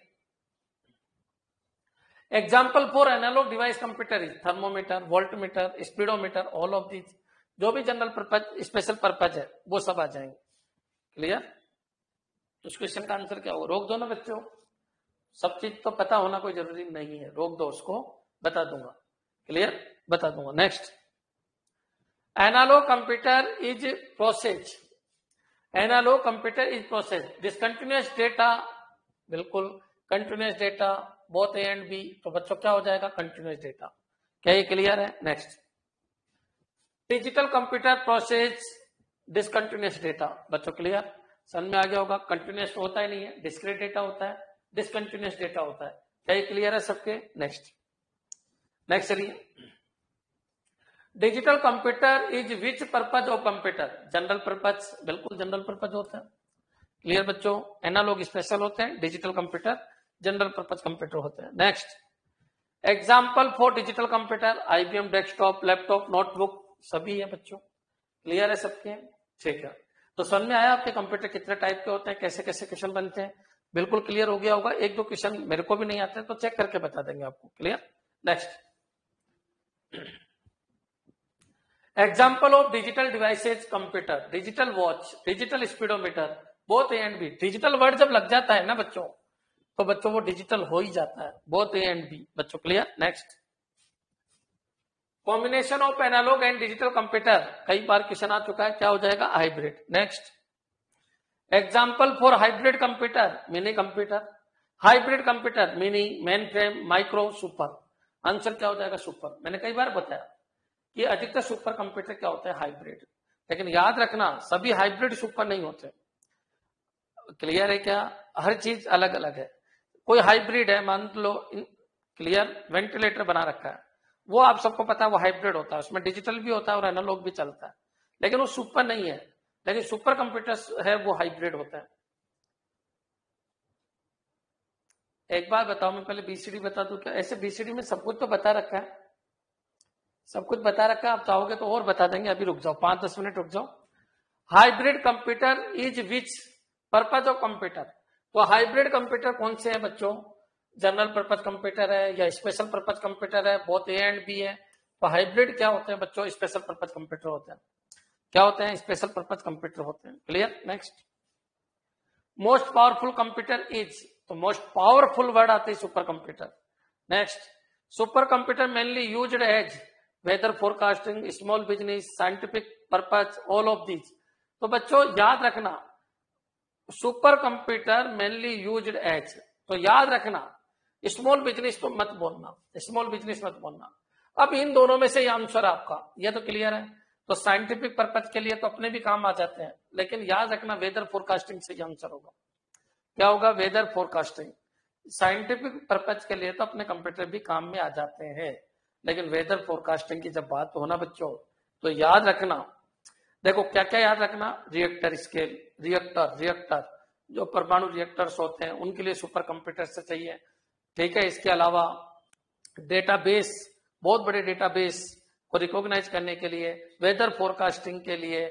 Example for analogue device computer is thermometer, voltmeter, speedometer, all of these. जो भी जनरल पर्पज, स्पेशल पर्पज है वो सब आ जाएंगे। क्लियर? उस क्वेश्चन का आंसर क्या होगा? रोक दो ना बच्चों, सब चीज तो पता होना कोई जरूरी नहीं है, रोक दो उसको, बता दूंगा। क्लियर? बता दूंगा। Next analogue computer is process, analog computer is process discontinuous data, बिल्कुल continuous data, both A and B. तो बच्चों क्या हो जाएगा? Continuous data. क्या ये क्लियर है? Next digital computer process discontinuous data. बच्चों क्लियर? समझ में आ गया होगा। कंटिन्यूअस होता ही नहीं है, डिस्क्रीट डेटा होता है, डिसकंटिन्यूअस डेटा होता है। क्या ये क्लियर है सबके? नेक्स्ट चलिए। Digital computer is which purpose of computer? General purpose, बिल्कुल जनरल पर्पज होता है। क्लियर बच्चों? एनालॉग स्पेशल होते हैं, digital computer general purpose computer होते हैं। Next example for digital computer IBM desktop, laptop, notebook, सभी है बच्चों। क्लियर है सबके? ठीक है, तो समझ में आया आपके कंप्यूटर कितने टाइप के होते हैं, कैसे कैसे क्वेश्चन बनते हैं? बिल्कुल क्लियर हो गया होगा। 1-2 क्वेश्चन मेरे को भी नहीं आते तो चेक करके बता देंगे आपको। Clear? Next example of digital devices computer, digital watch, digital speedometer, both A and B. Digital word जब लग जाता है ना बच्चों, तो बच्चों वो डिजिटल हो ही जाता है, बोथ ए एंड बी। बच्चों clear? Next combination of analog and digital computer, कई बार क्वेश्चन आ चुका है, क्या हो जाएगा? Hybrid. Next example for hybrid computer, mini computer, hybrid computer, mini, mainframe, micro, super. Answer क्या हो जाएगा? सुपर। मैंने कई बार बताया कि अधिकतर सुपर कंप्यूटर क्या होता है? हाइब्रिड। लेकिन याद रखना सभी हाइब्रिड सुपर नहीं होते। क्लियर है क्या? हर चीज अलग अलग है। कोई हाइब्रिड है, मान लो क्लियर, वेंटिलेटर बना रखा है, वो आप सबको पता है वो हाइब्रिड होता है, उसमें डिजिटल भी होता है और एनालॉग भी चलता है, लेकिन वो सुपर नहीं है। लेकिन सुपर कंप्यूटर है वो हाइब्रिड होता है। एक बार बताओ, मैं पहले बीसीडी बता दूं क्या? ऐसे बीसीडी में सब कुछ तो बता रखा है, सब कुछ बता रखा है, आप चाहोगे तो और बता देंगे, अभी रुक जाओ 5-10 मिनट रुक जाओ। Hybrid computer is which purpose of computer. तो हाइब्रिड कंप्यूटर कौन से हैं बच्चों? जनरल पर्पज कंप्यूटर है या स्पेशल पर्पज कंप्यूटर है, बोथ ए एंड बी है। तो हाइब्रिड क्या होते हैं बच्चों? स्पेशल पर्पज कंप्यूटर होते हैं। क्या होते हैं? स्पेशल पर्पज कंप्यूटर होते हैं। Clear? Next, most powerful computer is, तो मोस्ट पावरफुल वर्ड आते हैं super computer. Next, super computer mainly used as weather forecasting, small business, scientific purpose, all of these. तो बच्चों याद रखना, super computer mainly used as, तो याद रखना स्मॉल बिजनेस तो मत बोलना, स्मॉल बिजनेस मत बोलना। अब इन दोनों में से आंसर आपका, यह तो क्लियर है। तो साइंटिफिक पर्पज के लिए तो अपने भी काम आ जाते हैं, लेकिन याद रखना वेदर फोरकास्टिंग से आंसर होगा। क्या होगा? Weather forecasting. साइंटिफिक पर्पज के लिए तो अपने कंप्यूटर भी काम में आ जाते हैं, लेकिन वेदर फोरकास्टिंग की जब बात हो ना बच्चों, तो याद रखना, देखो क्या क्या याद रखना, रिएक्टर स्केल, रिएक्टर जो परमाणु रिएक्टर्स होते हैं उनके लिए सुपर कंप्यूटर से चाहिए। ठीक है, इसके अलावा डेटाबेस, बहुत बड़े डेटाबेस को रिकॉग्नाइज करने के लिए, वेदर फोरकास्टिंग के लिए,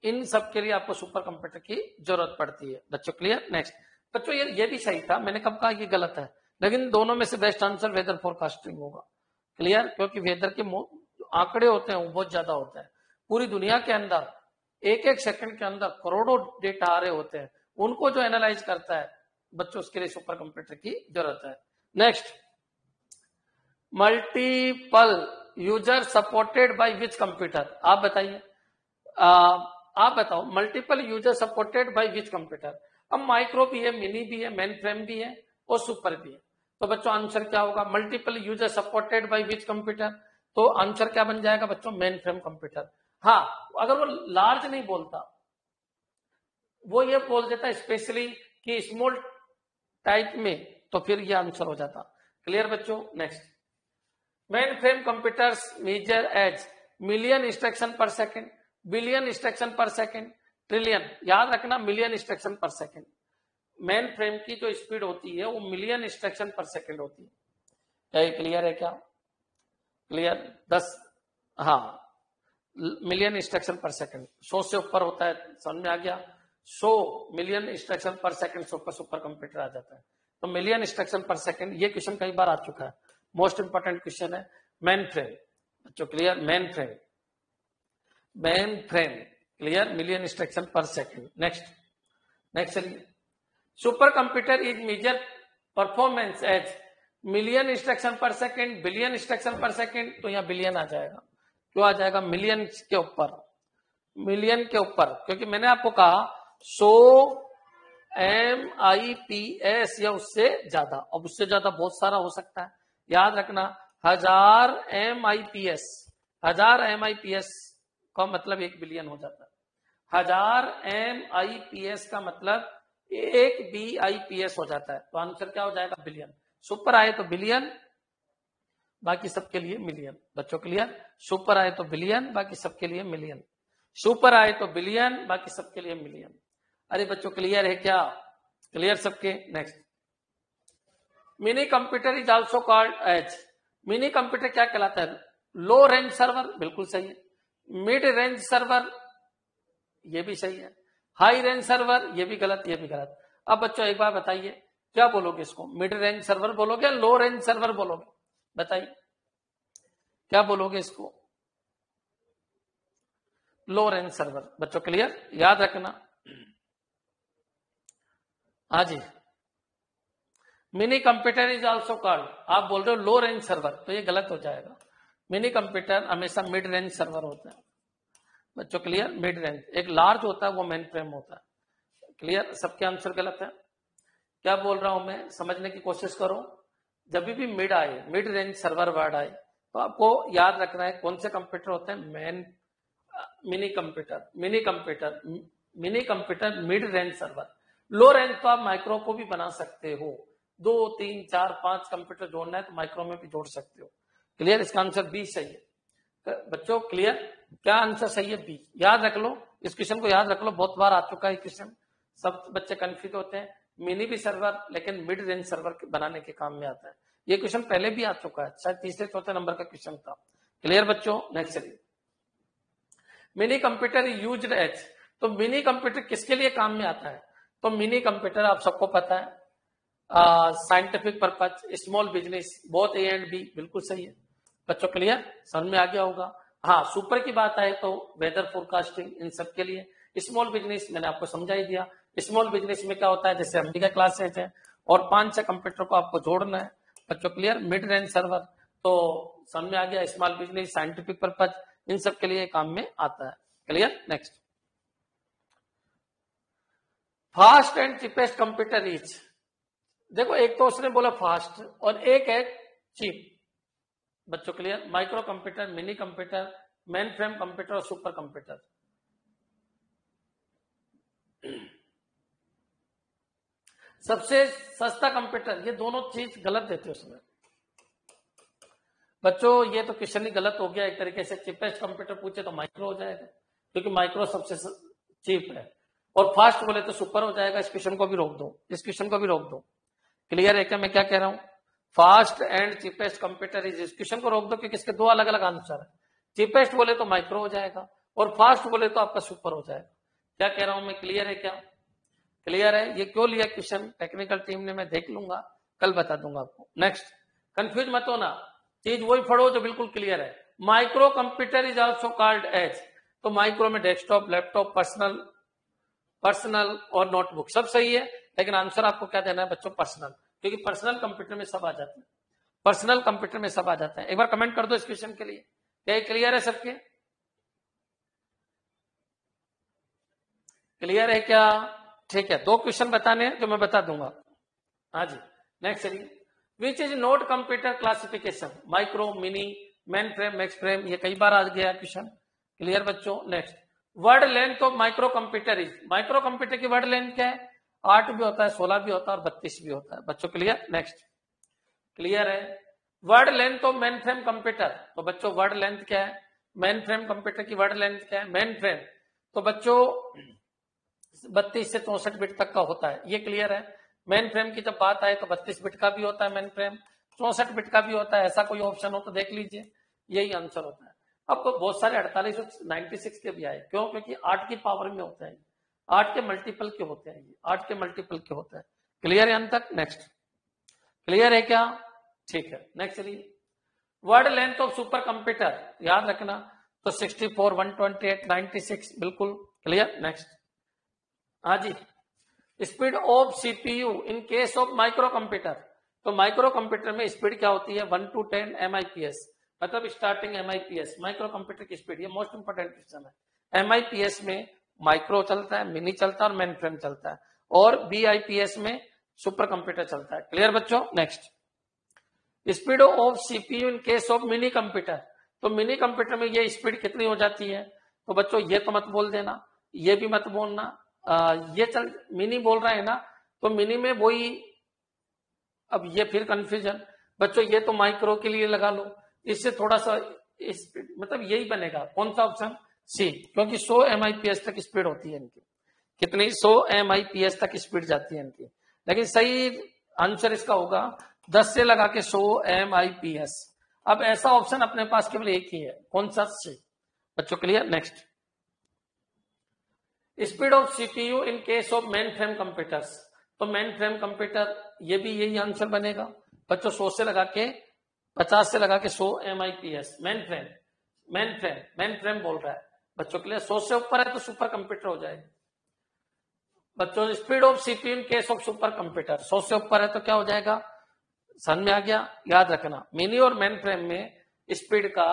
इन सब के लिए आपको सुपर कंप्यूटर की जरूरत पड़ती है बच्चों। क्लियर? नेक्स्ट बच्चों, ये भी सही था, मैंने कब कहा ये गलत है, लेकिन दोनों में से बेस्ट आंसर वेदर फोरकास्टिंग होगा। क्लियर? क्योंकि वेदर के आंकड़े होते हैं वो बहुत ज्यादा होते हैं, पूरी दुनिया के अंदर एक एक सेकंड के अंदर करोड़ों डेटा आ रहे होते हैं, उनको जो एनालाइज करता है बच्चों, उसके लिए सुपर कंप्यूटर की जरूरत है। Next, multiple user supported by which computer, आप बताइए, आप बताओ, multiple user supported by which computer. अब माइक्रो भी है, मिनी भी है, मेन फ्रेम भी है और सुपर भी है। तो बच्चों आंसर क्या होगा? Multiple user supported by which computer. तो आंसर क्या बन जाएगा बच्चों? Main frame computer. हाँ, अगर वो लार्ज नहीं बोलता, वो ये बोल देता स्पेशली कि स्मॉल टाइप में, तो फिर ये आंसर हो जाता। क्लियर बच्चों? Next, mainframe computers measure as million instruction per second, billion instruction per second, trillion. याद रखना, million instruction per second. Mainframe की जो स्पीड होती है वो मिलियन इंस्ट्रक्शन पर सेकेंड होती है। क्या ये क्लियर है? क्या क्लियर? 10, हाँ, मिलियन इंस्ट्रक्शन पर सेकेंड, 100 से ऊपर होता है, समझ में आ गया? 100 मिलियन इंस्ट्रक्शन पर सेकेंड से ऊपर सुपर कंप्यूटर आ जाता है। तो मिलियन इंस्ट्रक्शन पर सेकेंड, ये क्वेश्चन कई बार आ चुका है, मोस्ट इंपॉर्टेंट क्वेश्चन है। मेन फ्रेम बच्चों, clear? Mainframe, mainframe, clear? Million instruction per second. Next चलिए, super computer is measure performance as million instruction per second, billion instruction per second. तो यहाँ बिलियन आ जाएगा। क्यों आ जाएगा? Million के ऊपर, मिलियन के ऊपर, क्योंकि मैंने आपको कहा 100 MIPS या उससे ज्यादा। अब उससे ज्यादा बहुत सारा हो सकता है, याद रखना 1000 MIPS, 1000 MIPS का मतलब 1 बिलियन हो जाता है। 1000 MIPS का मतलब 1 BIPS हो जाता है। तो आंसर क्या हो जाएगा? बिलियन। सुपर आए तो बिलियन, बाकी सबके लिए मिलियन। बच्चों क्लियर? सुपर आए तो बिलियन, बाकी सबके लिए मिलियन। सुपर आए तो बिलियन, बाकी सबके लिए मिलियन। अरे बच्चों क्लियर है क्या? क्लियर सबके? Next, mini computer is also called as, mini computer क्या कहलाता है? लो रेंज सर्वर, बिल्कुल सही है। मिड रेंज सर्वर, ये भी सही है। हाई रेंज सर्वर, ये भी गलत, ये भी गलत। अब बच्चों एक बार बताइए, क्या बोलोगे इसको? मिड रेंज सर्वर बोलोगे, लो रेंज सर्वर बोलोगे? बताइए क्या बोलोगे इसको? Low range server. बच्चों क्लियर? याद रखना, हाँ जी, mini computer is also called, आप बोल रहे हो लो रेंज सर्वर, तो ये गलत हो जाएगा। मिनी कंप्यूटर हमेशा मिड रेंज सर्वर होता है। बच्चों क्लियर? मिड रेंज, एक लार्ज होता है वो मेन फ्रेम होता है। क्लियर? सबके आंसर गलत है। क्या बोल रहा हूं मैं, समझने की कोशिश करो। जब भी मिड आए, मिड रेंज सर्वर वर्ड आए, तो आपको याद रखना है कौन से कंप्यूटर होते हैं? Mini computer, mini computer, mini computer, mid range server. लो रेंज तो आप माइक्रो को भी बना सकते हो, 2 3 4 5 कंप्यूटर जोड़ना है तो माइक्रो में भी जोड़ सकते हो। क्लियर, इसका आंसर बी सही है बच्चों। क्लियर, क्या आंसर सही है? बी। याद रख लो, इस क्वेश्चन को याद रख लो, बहुत बार आ चुका है क्वेश्चन, सब बच्चे कंफ्यूज होते हैं। मिनी भी सर्वर, लेकिन मिड रेंज सर्वर बनाने के काम में आता है। ये क्वेश्चन पहले भी आ चुका है, शायद तीसरे चौथे नंबर का क्वेश्चन था। क्लियर बच्चों, नेक्स्ट चलिए। मिनी कंप्यूटर यूज्ड एज, तो मिनी कंप्यूटर किसके लिए काम में आता है? तो मिनी कंप्यूटर आप सबको पता है, scientific purpose, small business, both A and B, बिल्कुल सही है बच्चों। क्लियर, समझ में आ गया होगा। हाँ, सुपर की बात आए तो वेदर फोरकास्टिंग, इन सब के लिए। स्मॉल बिजनेस मैंने आपको समझा ही दिया। स्मॉल बिजनेस में क्या होता है, जैसे हम भी का क्लासेज है और 5-6 कंप्यूटर को आपको जोड़ना है बच्चों। क्लियर, मिड रेंज सर्वर, तो समझ में आ गया। स्मॉल बिजनेस, साइंटिफिक पर्पज, इन सब के लिए काम में आता है। Clear, next. Fast and cheapest computer is, देखो एक तो उसने बोला फास्ट और एक है चीप बच्चों। Clear, micro computer, mini computer, mainframe computer और सुपर कंप्यूटर। सबसे सस्ता कंप्यूटर, ये दोनों चीज गलत देते उसमें बच्चों। ये तो क्वेश्चन ही गलत हो गया एक तरीके से। चीपेस्ट कंप्यूटर पूछे तो माइक्रो हो जाएगा, क्योंकि माइक्रो सबसे चीप है, और फास्ट बोले तो सुपर हो जाएगा। इस क्वेश्चन को भी रोक दो, इस क्वेश्चन को भी रोक दो। क्लियर है क्या मैं क्या कह रहा हूं? Fast and cheapest computer is, इस क्वेश्चन को रोक दो क्योंकि इसके दो अलग अलग आंसर है। चीपेस्ट बोले तो माइक्रो हो जाएगा और फास्ट बोले तो आपका सुपर हो जाएगा। क्या कह रहा हूं मैं? क्लियर है क्या? क्लियर है? ये क्यों लिया क्वेश्चन टेक्निकल टीम ने, मैं देख लूंगा, कल बता दूंगा आपको। नेक्स्ट, कंफ्यूज मत होना, चीज वही पढ़ो जो बिल्कुल क्लियर है। Micro computer is also called as, तो माइक्रो में डेस्कटॉप, लैपटॉप, पर्सनल और नोटबुक, सब सही है, लेकिन आंसर आपको क्या देना है बच्चों? पर्सनल, क्योंकि पर्सनल कंप्यूटर में सब आ जाता है। पर्सनल कंप्यूटर में सब आ जाता है। एक बार कमेंट कर दो इस क्वेश्चन के लिए, क्या ये क्लियर है सबके? क्लियर है क्या? ठीक है, 2 क्वेश्चन बताने हैं जो मैं बता दूंगा। हाँ जी, नेक्स्ट चलिए। Which is note computer classification, micro, mini, main frame, max frame, ये कई बार आ गया क्वेश्चन। क्लियर बच्चों, next. Word length of micro computer is, micro computer की वर्ड लेंथ क्या है? 8 भी होता है, 16 भी होता है और 32 भी होता है बच्चों। Clear, next. क्लियर है? Word length of main frame computer, तो बच्चों वर्ड लेंथ क्या है? मेन फ्रेम कंप्यूटर की वर्ड लेंथ क्या है? मेन फ्रेम, तो बच्चों 32 से 64 बिट तक का होता है। ये क्लियर है? मेन फ्रेम की जब बात आए तो 32 बिट का भी होता है मेन फ्रेम, 64 बिट का भी होता है। ऐसा कोई ऑप्शन हो तो देख लीजिए, यही आंसर होता है। अब तो बहुत सारे 48 और 96 के भी आए, क्यों? क्योंकि 8 की पावर में होता है, 8 के मल्टीपल के होते हैं, 8 के मल्टीपल के होता है। क्लियर है अंत तक? नेक्स्ट, क्लियर है क्या? ठीक है, नेक्स्ट चलिए। Word length of super computer, याद रखना, तो 64, 128, 96, बिल्कुल क्लियर। नेक्स्ट, हाँ जी। Speed of CPU in case of micro computer, तो माइक्रो कंप्यूटर में स्पीड क्या होती है? 1 to 10 MIPS, मतलब स्टार्टिंग MIPS, माइक्रो कंप्यूटर की स्पीड। ये मोस्ट इंपोर्टेंट क्वेश्चन है। MIPS में माइक्रो चलता है, मिनी चलता है और मेन फ्रेम चलता है, और BIPS में सुपर कंप्यूटर चलता है। क्लियर बच्चों? Next, speed of CPU in case of mini computer, तो मिनी कंप्यूटर में ये स्पीड कितनी हो जाती है? तो बच्चों ये तो मत बोल देना, ये भी मत बोलना, ये चल मिनी बोल रहा है ना, तो मिनी में वही, अब ये फिर कंफ्यूजन बच्चों, ये तो माइक्रो के लिए लगा लो, इससे थोड़ा सा स्पीड, मतलब यही बनेगा। कौन सा ऑप्शन? सी, क्योंकि 100 MIPS तक स्पीड होती है इनकी। कितनी? 100 MIPS तक स्पीड जाती है इनकी, लेकिन सही आंसर इसका होगा 10 से लगा के 100 MIPS। अब ऐसा ऑप्शन अपने पास केवल एक ही है, कौन सा? सी बच्चों। Clear, next. Speed of CPU in case of main frame computers, तो मेन फ्रेम कंप्यूटर, ये भी यही आंसर बनेगा बच्चों। 100 से लगा के 50 से लगा के 100 MIPS, मेन फ्रेम बोल रहा है बच्चों। के लिए 100 से ऊपर है तो सुपर कंप्यूटर हो जाएगा बच्चों। Speed of CPU in case of super computer, 100 से ऊपर है तो क्या हो जाएगा? समझ में आ गया? याद रखना, मिनी और मेन फ्रेम में स्पीड का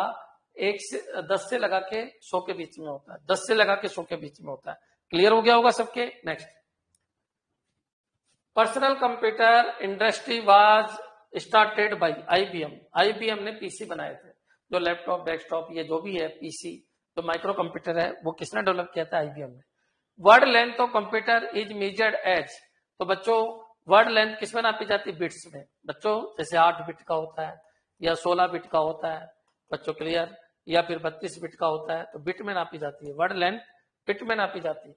10 से लगा के 100 के बीच में होता है, 10 से लगा के 100 के बीच में होता है। क्लियर हो गया होगा सबके? Next, personal computer industry was started by IBM। IBM ने पीसी बनाए थे, जो लैपटॉप, डेस्कटॉप, ये जो भी है पीसी, जो माइक्रो कंप्यूटर है, वो किसने डेवलप किया था? IBM ने। Word length of computer is measured as, तो बच्चों वर्ड लेंथ किसमें नापी जाती है? बिट्स में बच्चों। जैसे 8 बिट का होता है या 16 बिट का होता है बच्चों, क्लियर, या फिर 32 बिट का होता है, तो बिट में नापी जाती है। वर्ड लेंथ बिट में नापी जाती है।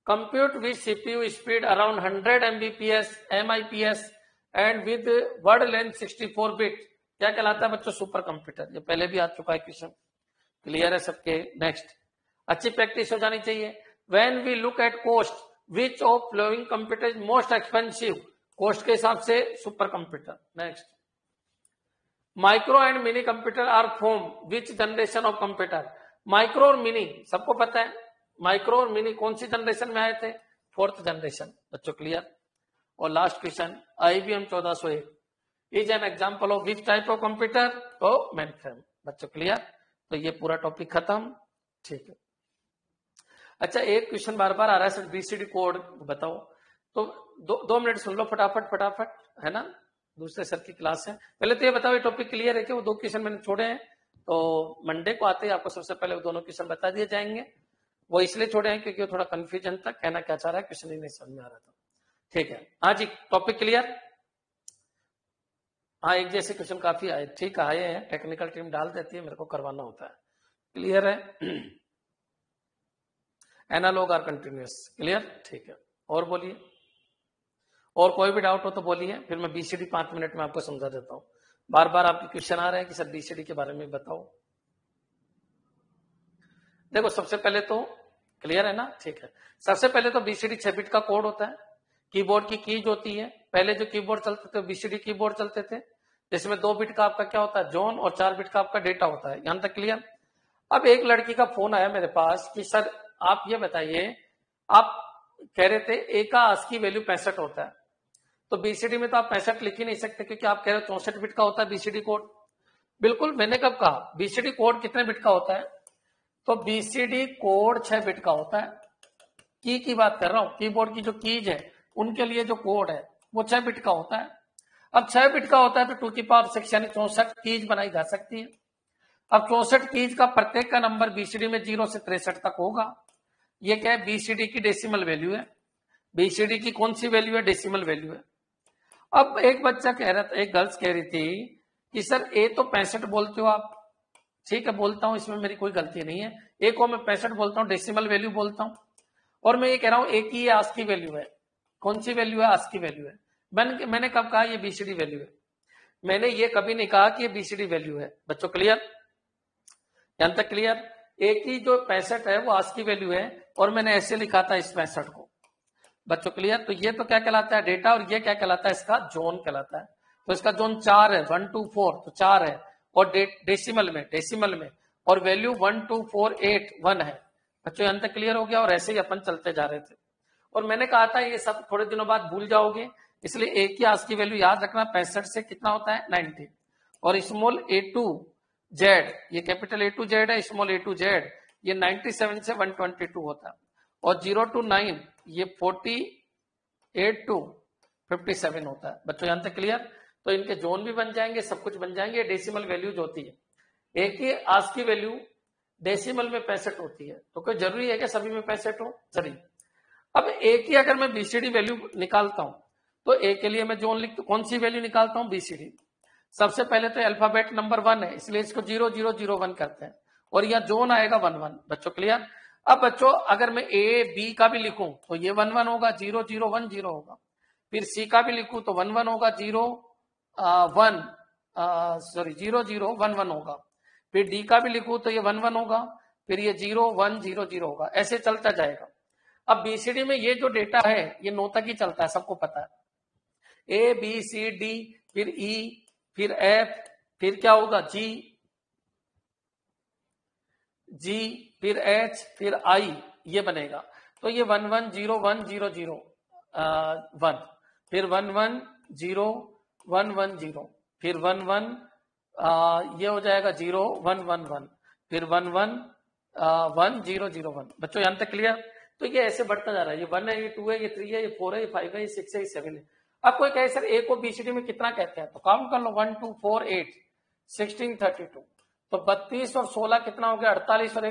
Compute with CPU speed around 100 MIPS and with word length 64 bit क्या कहलाता है बच्चों? Super computer. ये पहले भी आ चुका है क्वेश्चन, क्लियर है सबके? नेक्स्ट, अच्छी प्रैक्टिस हो जानी चाहिए। When we look at cost, which of following computer is most expensive? Cost के हिसाब से super computer. Next, micro and mini computer are form which generation of computer? Micro और मिनी सबको पता है, माइक्रो और मिनी कौन सी जनरेशन में आए थे? 4th जनरेशन बच्चों, क्लियर। और last question, IBM 1401 is an example of which type of computer? तो मेनफ्रेम बच्चों, क्लियर। तो ये पूरा टॉपिक खत्म, ठीक है। अच्छा, एक क्वेश्चन बार बार आ रहा है सर, BCD कोड बताओ। तो 2 मिनट सुन लो फटाफट, है ना, दूसरे सर की क्लास है। पहले तो ये बताओ, ये टॉपिक क्लियर है कि वो 2 क्वेश्चन मैंने छोड़े हैं, तो मंडे को आते ही आपको सबसे पहले वो दोनों क्वेश्चन बता दिए जाएंगे। वो इसलिए छोड़े हैं क्योंकि थोड़ा कंफ्यूजन था, कहना क्या चाह रहा है, क्वेश्चन ही नहीं समझ में आ रहा था। ठीक है, हाँ जी, टॉपिक क्लियर। हाँ, एक जैसे क्वेश्चन काफी आए, ठीक आए हैं, टेक्निकल टीम डाल देती है, मेरे को करवाना होता है। क्लियर है? एनालॉग और कंटिन्यूअस, क्लियर, ठीक है। और बोलिए, और कोई भी डाउट हो तो बोलिए, फिर मैं BCD 5 मिनट में आपको समझा देता हूँ। बार बार आपके क्वेश्चन आ रहे हैं कि सर BCD के बारे में बताओ। देखो, सबसे पहले तो क्लियर है ना, ठीक है। सबसे पहले तो BCD 6 बिट का कोड होता है। कीबोर्ड की कीज होती है। पहले जो कीबोर्ड चलते थे BCD कीबोर्ड चलते थे, जिसमें 2 बिट का आपका क्या होता है? जोन, और 4 बिट का आपका डेटा होता है। यहां तक क्लियर? अब एक लड़की का फोन आया मेरे पास कि सर आप ये बताइए, आप कह रहे थे ए का ASCII वैल्यू 65 होता है, तो BCD में तो आप 65 लिख ही नहीं सकते क्योंकि आप कह रहे हो 64 बिट का होता है BCD कोड। बिल्कुल, मैंने कब कहा? BCD कोड कितने बिट का होता है? तो BCD कोड 6 बिट का होता है। की बात कर रहा हूं, कीबोर्ड की जो कीज है उनके लिए जो कोड है वो 6 बिट का होता है। अब 6 बिट का होता है तो 2⁶ यानी 64 कीज बनाई जा सकती है। अब 64 कीज का प्रत्येक का नंबर BCD में 0 से 63 तक होगा। ये क्या है? BCD की डेसिमल वैल्यू है। BCD की कौन सी वैल्यू है? डेसिमल वैल्यू है। अब एक बच्चा कह रहा था, एक गर्ल्स कह रही थी कि सर ए तो 65 बोलते हो आप, ठीक है, बोलता हूं, इसमें मेरी कोई गलती नहीं है। ए को मैं 65 बोलता हूं, डेसिमल वैल्यू बोलता हूं, और मैं ये कह रहा हूं ए की ये ASCII वैल्यू है। कौन सी वैल्यू है? ASCII वैल्यू है। मैंने कब कहा ये BCD वैल्यू है? मैंने ये कभी नहीं कहा कि ये BCD वैल्यू है। बच्चों, क्लियर? यहां तक क्लियर? ए की जो 65 है वो ASCII वैल्यू है, और मैंने ऐसे लिखा था इस 65 को। बच्चों, क्लियर? तो ये तो क्या कहलाता है? डेटा, और ये क्या कहलाता है? इसका जोन कहलाता है। तो इसका जोन 4 है, 1 2 4, तो 4 है, और डेसिमल में और वैल्यू 12481 है। बच्चों, यहां तक क्लियर हो गया? और ऐसे ही अपन चलते जा रहे थे, और मैंने कहा था ये सब थोड़े दिनों बाद भूल जाओगे, इसलिए ए की ASCII वैल्यू याद रखना, 65 से कितना होता है? 90, और स्मॉल A2Z, ये कैपिटल A2Z है, स्मॉल A2Z ये 97 से 122 होता है, और 0 to 9 ये 48 to 57 होता है। बच्चों, यहां तक क्लियर? तो इनके जोन भी बन जाएंगे, सब कुछ बन जाएंगे। डेसिमल वैल्यू जो होती है, ए की ASCII वैल्यू डेसिमल में 65 होती है, तो कोई जरूरी है कि सभी में 65 हो? जरूरी। अब ए की अगर मैं BCD वैल्यू निकालता हूं, तो ए के लिए मैं जोन लिखता हूं, कौन सी वैल्यू निकालता हूं? BCD। सबसे पहले तो अल्फाबेट नंबर 1 है, इसलिए इसको 0001 करते हैं, और यह जोन आएगा 11। बच्चों, क्लियर? अब बच्चों, अगर मैं A B का भी लिखूं तो ये 11 होगा, 0010 होगा। फिर C का भी लिखूं तो 11 होगा, 0011 होगा। फिर D का भी लिखूं तो ये 11 होगा, फिर ये 0100 होगा, ऐसे चलता जाएगा। अब BCD में ये जो डेटा है ये 9 तक ही चलता है, सबको पता है। A B C D, फिर E, फिर F, फिर क्या होगा? G, फिर H, फिर I, ये बनेगा। तो ये 110100 1, फिर 110110, फिर 11 ये हो जाएगा 0111, फिर 111001। बच्चों, यहां तक क्लियर? तो ये ऐसे बढ़ता जा रहा है, ये 1 है, ये 2 है, ये 3 है, ये 4 है, ये 5 है, ये 6 है, ये 7 है। अब कोई कहे सर ए को BCD में कितना कहते हैं, तो काउंट कर लो, 1 2 4 8 16 32, तो 32 और 16 कितना हो गया? 48, और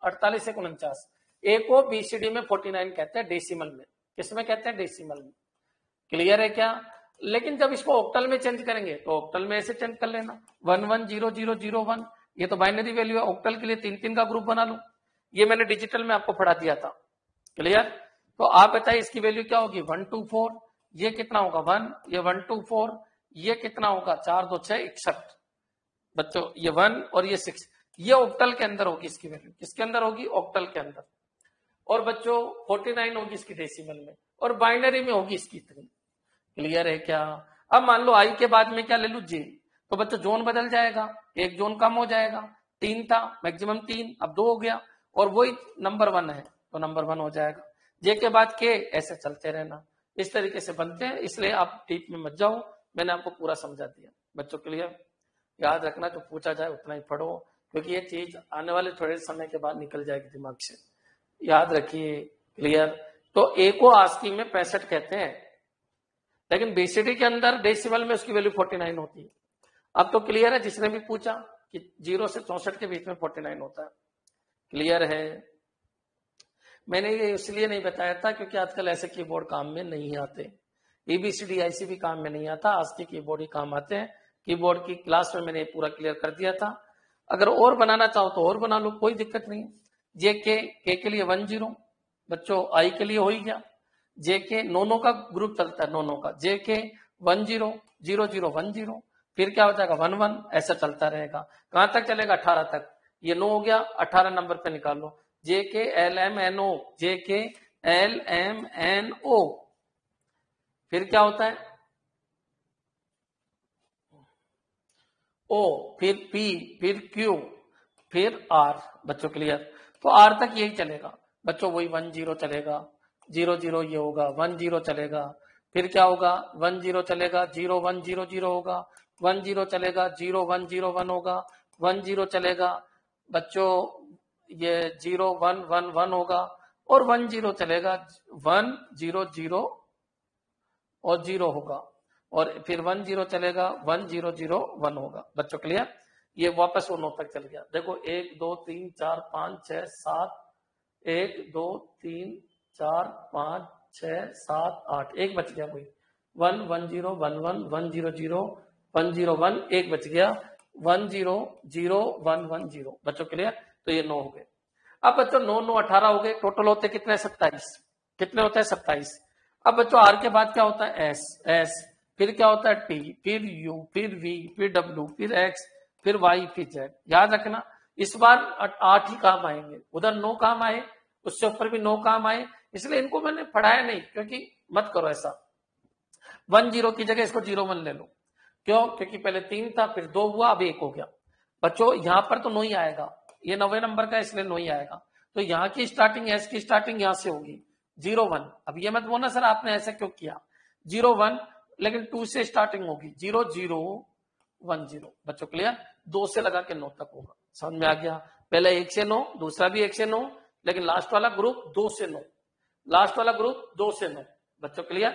48 1 49। ए को BCD में 49 कहते हैं, डेसिमल में। किसमें कहते हैं? डेसिमल में। क्लियर है क्या? लेकिन जब इसको ऑक्टल में चेंज करेंगे तो ऑक्टल में ऐसे चेंज कर लेना 110001, ये तो बाइनरी वैल्यू है। ऑक्टल के लिए 3 का ग्रुप बना लो, ये मैंने डिजिटल में आपको पढ़ा दिया था। क्लियर? तो आप बताइए इसकी वैल्यू क्या होगी 124, ये कितना होगा 1, ये 124, ये कितना होगा 4 2 6 61 बच्चों, ये 1 और ये 6, ये ऑक्टल के अंदर होगी इसकी वैल्यू। किसके अंदर होगी? ऑक्टल के अंदर। और बच्चों 49 होगी इसकी डेसिमल में, और बाइनरी में होगी इसकी इतनी। क्लियर है क्या? अब मान लो आई के बाद में क्या ले लू? जे। तो बच्चों जोन बदल जाएगा, एक जोन कम हो जाएगा, 3 था मैक्सिमम 3, अब 2 हो गया, और वही नंबर 1 है तो नंबर 1 हो जाएगा। जे के बाद के, ऐसे चलते रहना, इस तरीके से बनते हैं। इसलिए आप डीप में मत जाओ, मैंने आपको पूरा समझा दिया बच्चों। क्लियर? याद रखना जो पूछा जाए उतना ही पढ़ो, क्योंकि ये चीज आने वाले थोड़े समय के बाद निकल जाएगी दिमाग से, याद रखिए। क्लियर? तो ए को आस्की में 65 कहते हैं, लेकिन बीसीडी के अंदर डेसिमल में उसकी वैल्यू 49 होती है। अब तो क्लियर है जिसने भी पूछा कि 0 से 64 के बीच में 49 होता है। क्लियर है? मैंने ये इसलिए नहीं बताया था क्योंकि आजकल ऐसे कीबोर्ड काम में नहीं आते, एबीसीडी आईसी भी काम में नहीं आता, आस्की कीबोर्ड ही काम आते हैं। कीबोर्ड की क्लास में मैंने पूरा क्लियर कर दिया था। अगर और बनाना चाहो तो और बना लो, कोई दिक्कत नहीं। जे के लिए 10 बच्चों, आई के लिए हो ही गया। जे के नोनो का ग्रुप चलता है, नोनो का जे के 10 00 10, फिर क्या हो जाएगा 11, ऐसा चलता रहेगा। कहां तक चलेगा? 18 तक। ये 9 हो गया, 18 नंबर पे निकाल लो। जे के एल एम एन ओ, जे के एल एम एन ओ, फिर क्या होता है? ओ, फिर पी, फिर क्यू, फिर आर। बच्चों क्लियर? तो आर तक यही चलेगा बच्चों, वही 10 चलेगा, 00 ये होगा, 10 चलेगा, फिर क्या होगा 10 चलेगा, 0100 होगा, 10 चलेगा, 0101 होगा, 10 चलेगा बच्चों, ये 0111 होगा, और 10 चलेगा, 100 और 0 होगा, और फिर 10 चलेगा, 1001 होगा। बच्चों क्लियर? ये वापस वो 9 तक चल गया। देखो 1 2 3 4 5 6 7, 1 2 3 4 5 6 7 8, एक बच गया कोई, 1 1 0 1 1 1 0 0 1 0 1, एक बच गया 1 0 0 1 1 0। बच्चों क्लियर? तो ये 9 हो गए। अब बच्चों 9 9 18 हो गए, टोटल होते कितने? 27। कितने होते हैं? 27। अब बच्चों आर के बाद क्या होता है? एस, एस, फिर क्या होता है? टी, फिर यू, फिर वी, फिर डब्ल्यू, फिर एक्स, फिर वाई, फिर जेड। याद रखना इस बार 8 ही काम आएंगे, उधर 9 काम आए, उससे ऊपर भी 9 काम आए, इसलिए इनको मैंने पढ़ाया नहीं, क्योंकि मत करो ऐसा। 10 की जगह इसको 01 ले लो। क्यों? क्योंकि पहले 3 था, फिर 2 हुआ, अब 1 हो गया। बच्चों यहां पर तो 9 ही आएगा, ये 9वें नंबर का, इसलिए 9 ही आएगा। तो यहाँ की स्टार्टिंग, एस की स्टार्टिंग यहां से होगी 01। अब ये मत बोलना सर आपने ऐसा क्यों किया, 01, लेकिन 2 से स्टार्टिंग होगी, 0010। बच्चों क्लियर? 2 से लगा के 9 तक होगा। समझ में आ गया? पहले 1 से 9, दूसरा भी 1 से 9, लेकिन लास्ट वाला ग्रुप 2 से 9, लास्ट वाला ग्रुप 2 से 9। बच्चों क्लियर?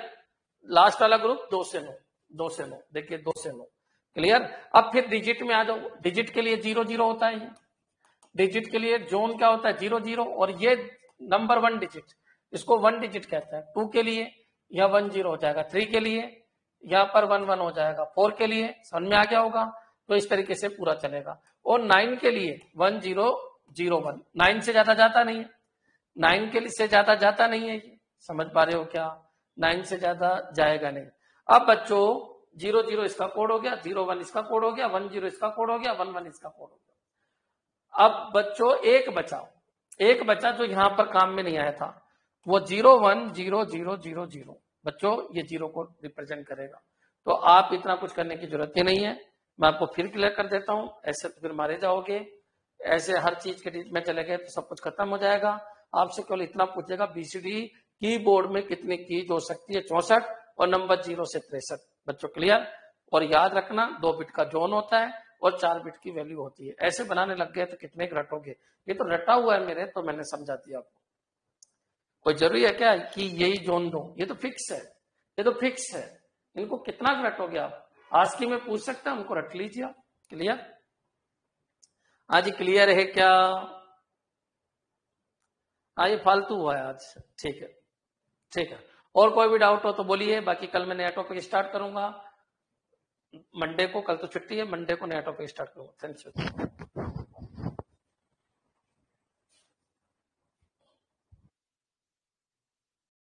लास्ट वाला ग्रुप 2 से 9, 2 से 9, देखिए 2 से 9। क्लियर? अब फिर डिजिट में आ जाओ। डिजिट के लिए 00 होता है, डिजिट के लिए जोन क्या होता है? 00, और ये नंबर 1 डिजिट, इसको 1 डिजिट कहता है। 2 के लिए यह 10 हो जाएगा, 3 के लिए यहाँ पर 11 हो जाएगा, 4 के लिए, समझ में आ गया होगा? तो इस तरीके से पूरा चलेगा। और 9 के लिए 1001, 9 से ज्यादा जाता नहीं है, 9 के लिए से ज्यादा जाता नहीं है, ये समझ पा रहे हो क्या? 9 से ज्यादा जाएगा नहीं। अब बच्चों 00 इसका कोड हो गया, 01 इसका कोड हो गया, 10 इसका कोड हो गया, 11 इसका कोड हो गया। अब बच्चों एक बचा जो यहां पर काम में नहीं आया था, वो 010000। बच्चों ये 0 को रिप्रेजेंट करेगा। तो आप इतना कुछ करने की जरूरत ही नहीं है, मैं आपको फिर क्लियर कर देता हूं। ऐसे तो फिर मारे जाओगे, ऐसे हर चीज के बीच में चले गए तो सब कुछ खत्म हो जाएगा। आपसे केवल इतना पूछेगा बीसीडी कीबोर्ड में कितनी कीज हो सकती है? 64, और नंबर 0 से 63। बच्चों क्लियर? और याद रखना 2 बिट का जोन होता है और 4 बिट की वैल्यू होती है। ऐसे बनाने लग गए तो कितने रटोगे? ये तो रटा हुआ है मेरे, तो मैंने समझा दिया आपको। कोई जरूरी है क्या कि यही जोन दो? ये तो फिक्स है, ये तो फिक्स है। इनको कितना रटोगे आप? आज की में पूछ सकते हैं, उनको रट लीजिए। क्लियर? आज क्लियर है क्या? ये फालतू हुआ है आज। ठीक है, ठीक है। और कोई भी डाउट हो तो बोलिए, बाकी कल मैं नया टॉपिक स्टार्ट करूंगा मंडे को। कल तो छुट्टी है, मंडे को नया टॉपिक स्टार्ट करूंगा। Thank you.